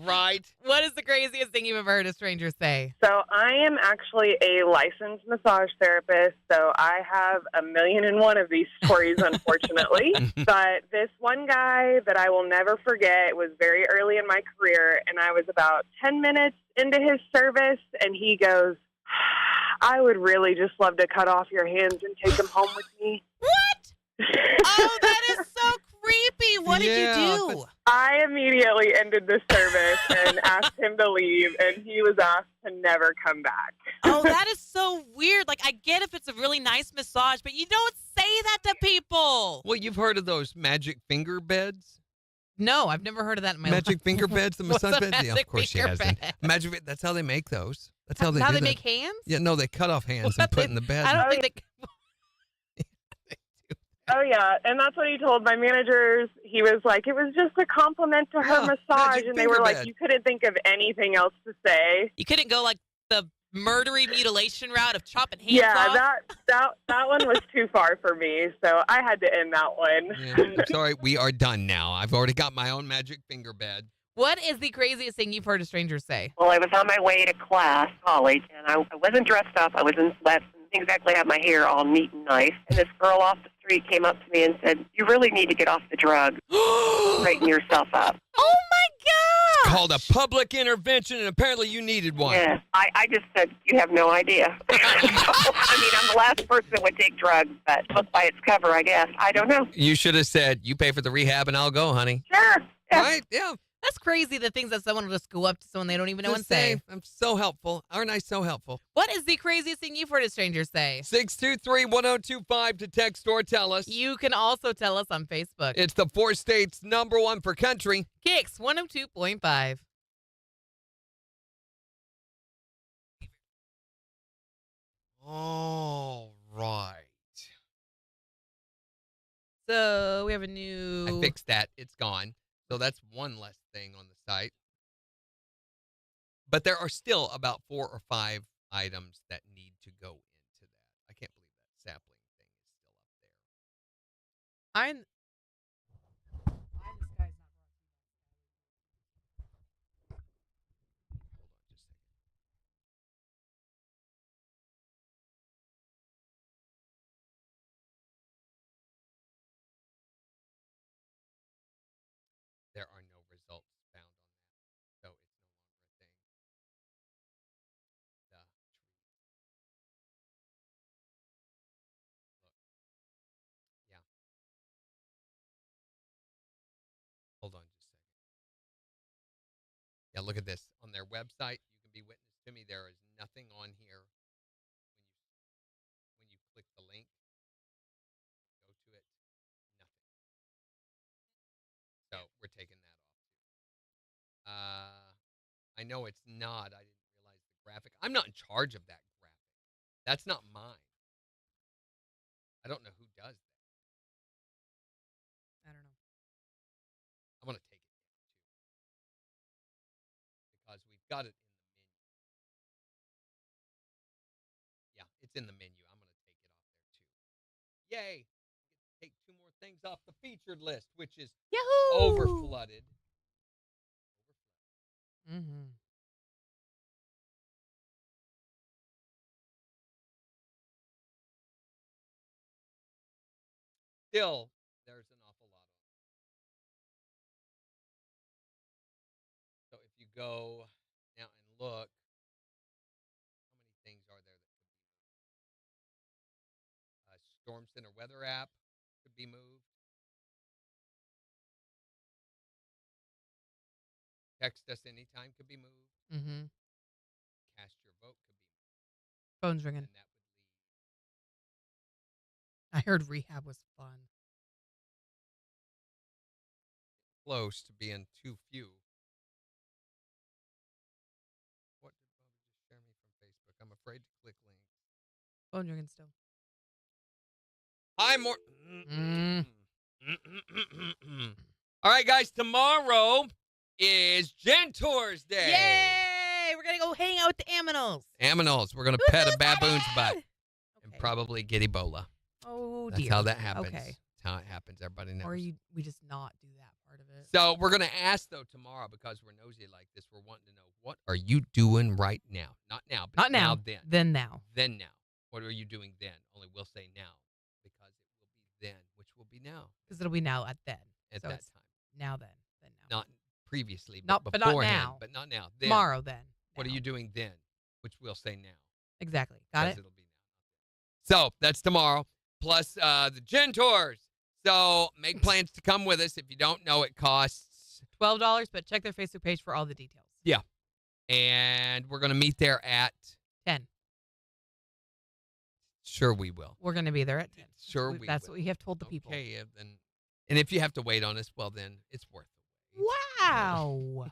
Right. What is the craziest thing you've ever heard a stranger say? So I am actually a licensed massage therapist, so I have 1,000,001 of these stories, unfortunately. But this one guy that I will never forget was very early in my career, and I was about 10 minutes into his service, and he goes, I would really just love to cut off your hands and take them home with me. What? Oh, that is so creepy. What did you do? I immediately ended the service and asked him to leave, and he was asked to never come back. Oh, that is so weird. Like, I get if it's a really nice massage, but you don't say that to people. Well, you've heard of those magic finger beds? No, I've never heard of that in my life. Magic finger beds, the massage beds? Yeah, of course she finger hasn't. bed? Magic, that's how they make those. That's how they How do they that. make hands? Yeah, no, they cut off hands and put in the bed. I don't think they... Oh, yeah, and that's what he told my managers. He was like, it was just a compliment to her massage, and they were like, bed. you couldn't think of anything else to say. You couldn't go like the murdery mutilation route of chopping hands Yeah, off? that one was too far for me, so I had to end that one. Yeah, I'm sorry, we are done now. I've already got my own magic finger bed. What is the craziest thing you've heard a stranger say? Well, I was on my way to college, and I wasn't dressed up. I was in sweats and didn't exactly have my hair all neat and nice. And this girl off the street came up to me and said, you really need to get off the drugs. Straighten yourself up. Oh, my God! Called a public intervention, and apparently you needed one. Yeah, I just said, you have no idea. I mean, I'm the last person that would take drugs, but book by its cover, I guess. I don't know. You should have said, you pay for the rehab and I'll go, honey. Sure. Yeah. Right? Yeah. That's crazy, the things that someone will just go up to someone they don't even know and say. I'm so helpful. Aren't I so helpful? What is the craziest thing you've heard a stranger say? 623-1025 to text or tell us. You can also tell us on Facebook. It's the 4 states #1 for country. KIX 102.5. All right. So we have a new... I fixed that. It's gone. So that's one less thing on the site. But there are still about 4 or 5 items that need to go into that. I can't believe that sapling thing is still up there. I'm this guy's not There are no results found on that. So it's no longer a thing. Yeah. Hold on just a second. Yeah, look at this. On their website, you can be witness to me. There is nothing on here when you click the link. Go to it. Nothing. So we're taking that off. I know it's not. I didn't realize the graphic. I'm not in charge of that graphic. That's not mine. I don't know who does that. I don't know. I'm going to take it down, too. Because we've got it in the menu. Yeah, it's in the menu. I'm going to take it off there, too. Yay! Take 2 more things off the featured list, which is Yahoo! overflooded. Mm-hmm. Still, there's an awful lot on it. So if you go now and look, how many things are there that could be moved? Storm Center weather app could be moved. Text us anytime could be moved. Mm-hmm. Cast your vote could be moved. Phone's ringing. And that would leave I heard rehab was fun. close to being too few. What did Bobby just share me from Facebook? I'm afraid to click links. Phone's ringing still. Hi, more. All right, guys. Tomorrow is Gentors Day. Yay! We're going to go hang out with the Aminals. Aminals. We're going to pet a baboon's butt and probably get Ebola. Oh, That's dear. how that happens. Okay. That's how it happens. Everybody knows. Or we just not do that part of it. So we're going to ask, though, tomorrow, because we're nosy like this, we're wanting to know, what are you doing right now? Not now, but Not now. then. Then now. Then now. What are you doing then? Only we'll say now, because it will be then, which will be now. Because it'll be now at then. At So that it's time. Now then. Then now. Not previously, Not- but but not beforehand. now. But not now. Then. Tomorrow then. What are Now. you doing then? Which we'll say now. Exactly. Got it? It'll be now. So that's tomorrow, plus the Gentors. So make plans to come with us. If you don't know, it costs $12, but check their Facebook page for all the details. Yeah. And we're going to meet there at 10. Sure we will. We're going to be there at 10. Sure we That's will. what we have told the people. Okay, and if you have to wait on us, well, then it's worth it. Wow.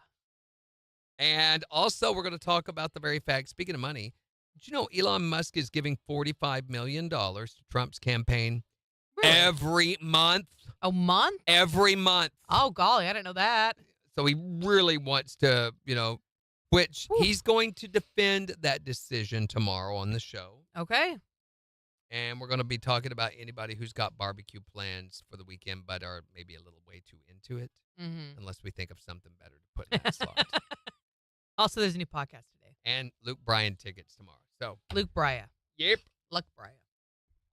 And also, we're going to talk about the very fact, speaking of money, did you know Elon Musk is giving $45 million to Trump's campaign every month? A month? Every month. Oh, golly, I didn't know that. So he really wants to, which he's going to defend that decision tomorrow on the show. Okay. And we're going to be talking about anybody who's got barbecue plans for the weekend but are maybe a little way too into it, unless we think of something better to put in that slot. Also, there's a new podcast today. And Luke Bryan tickets tomorrow. So Luke Bryan. Yep. Luke Bryan.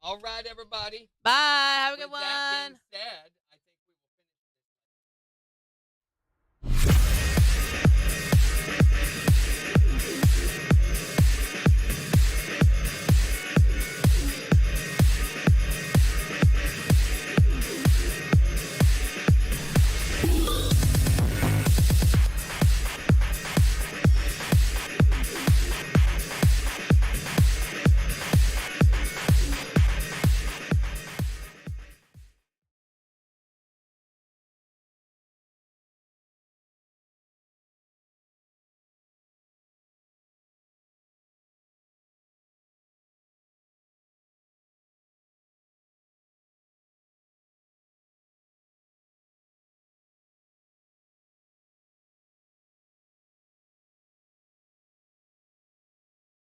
All right, everybody. Bye. Have a good With that one. being said,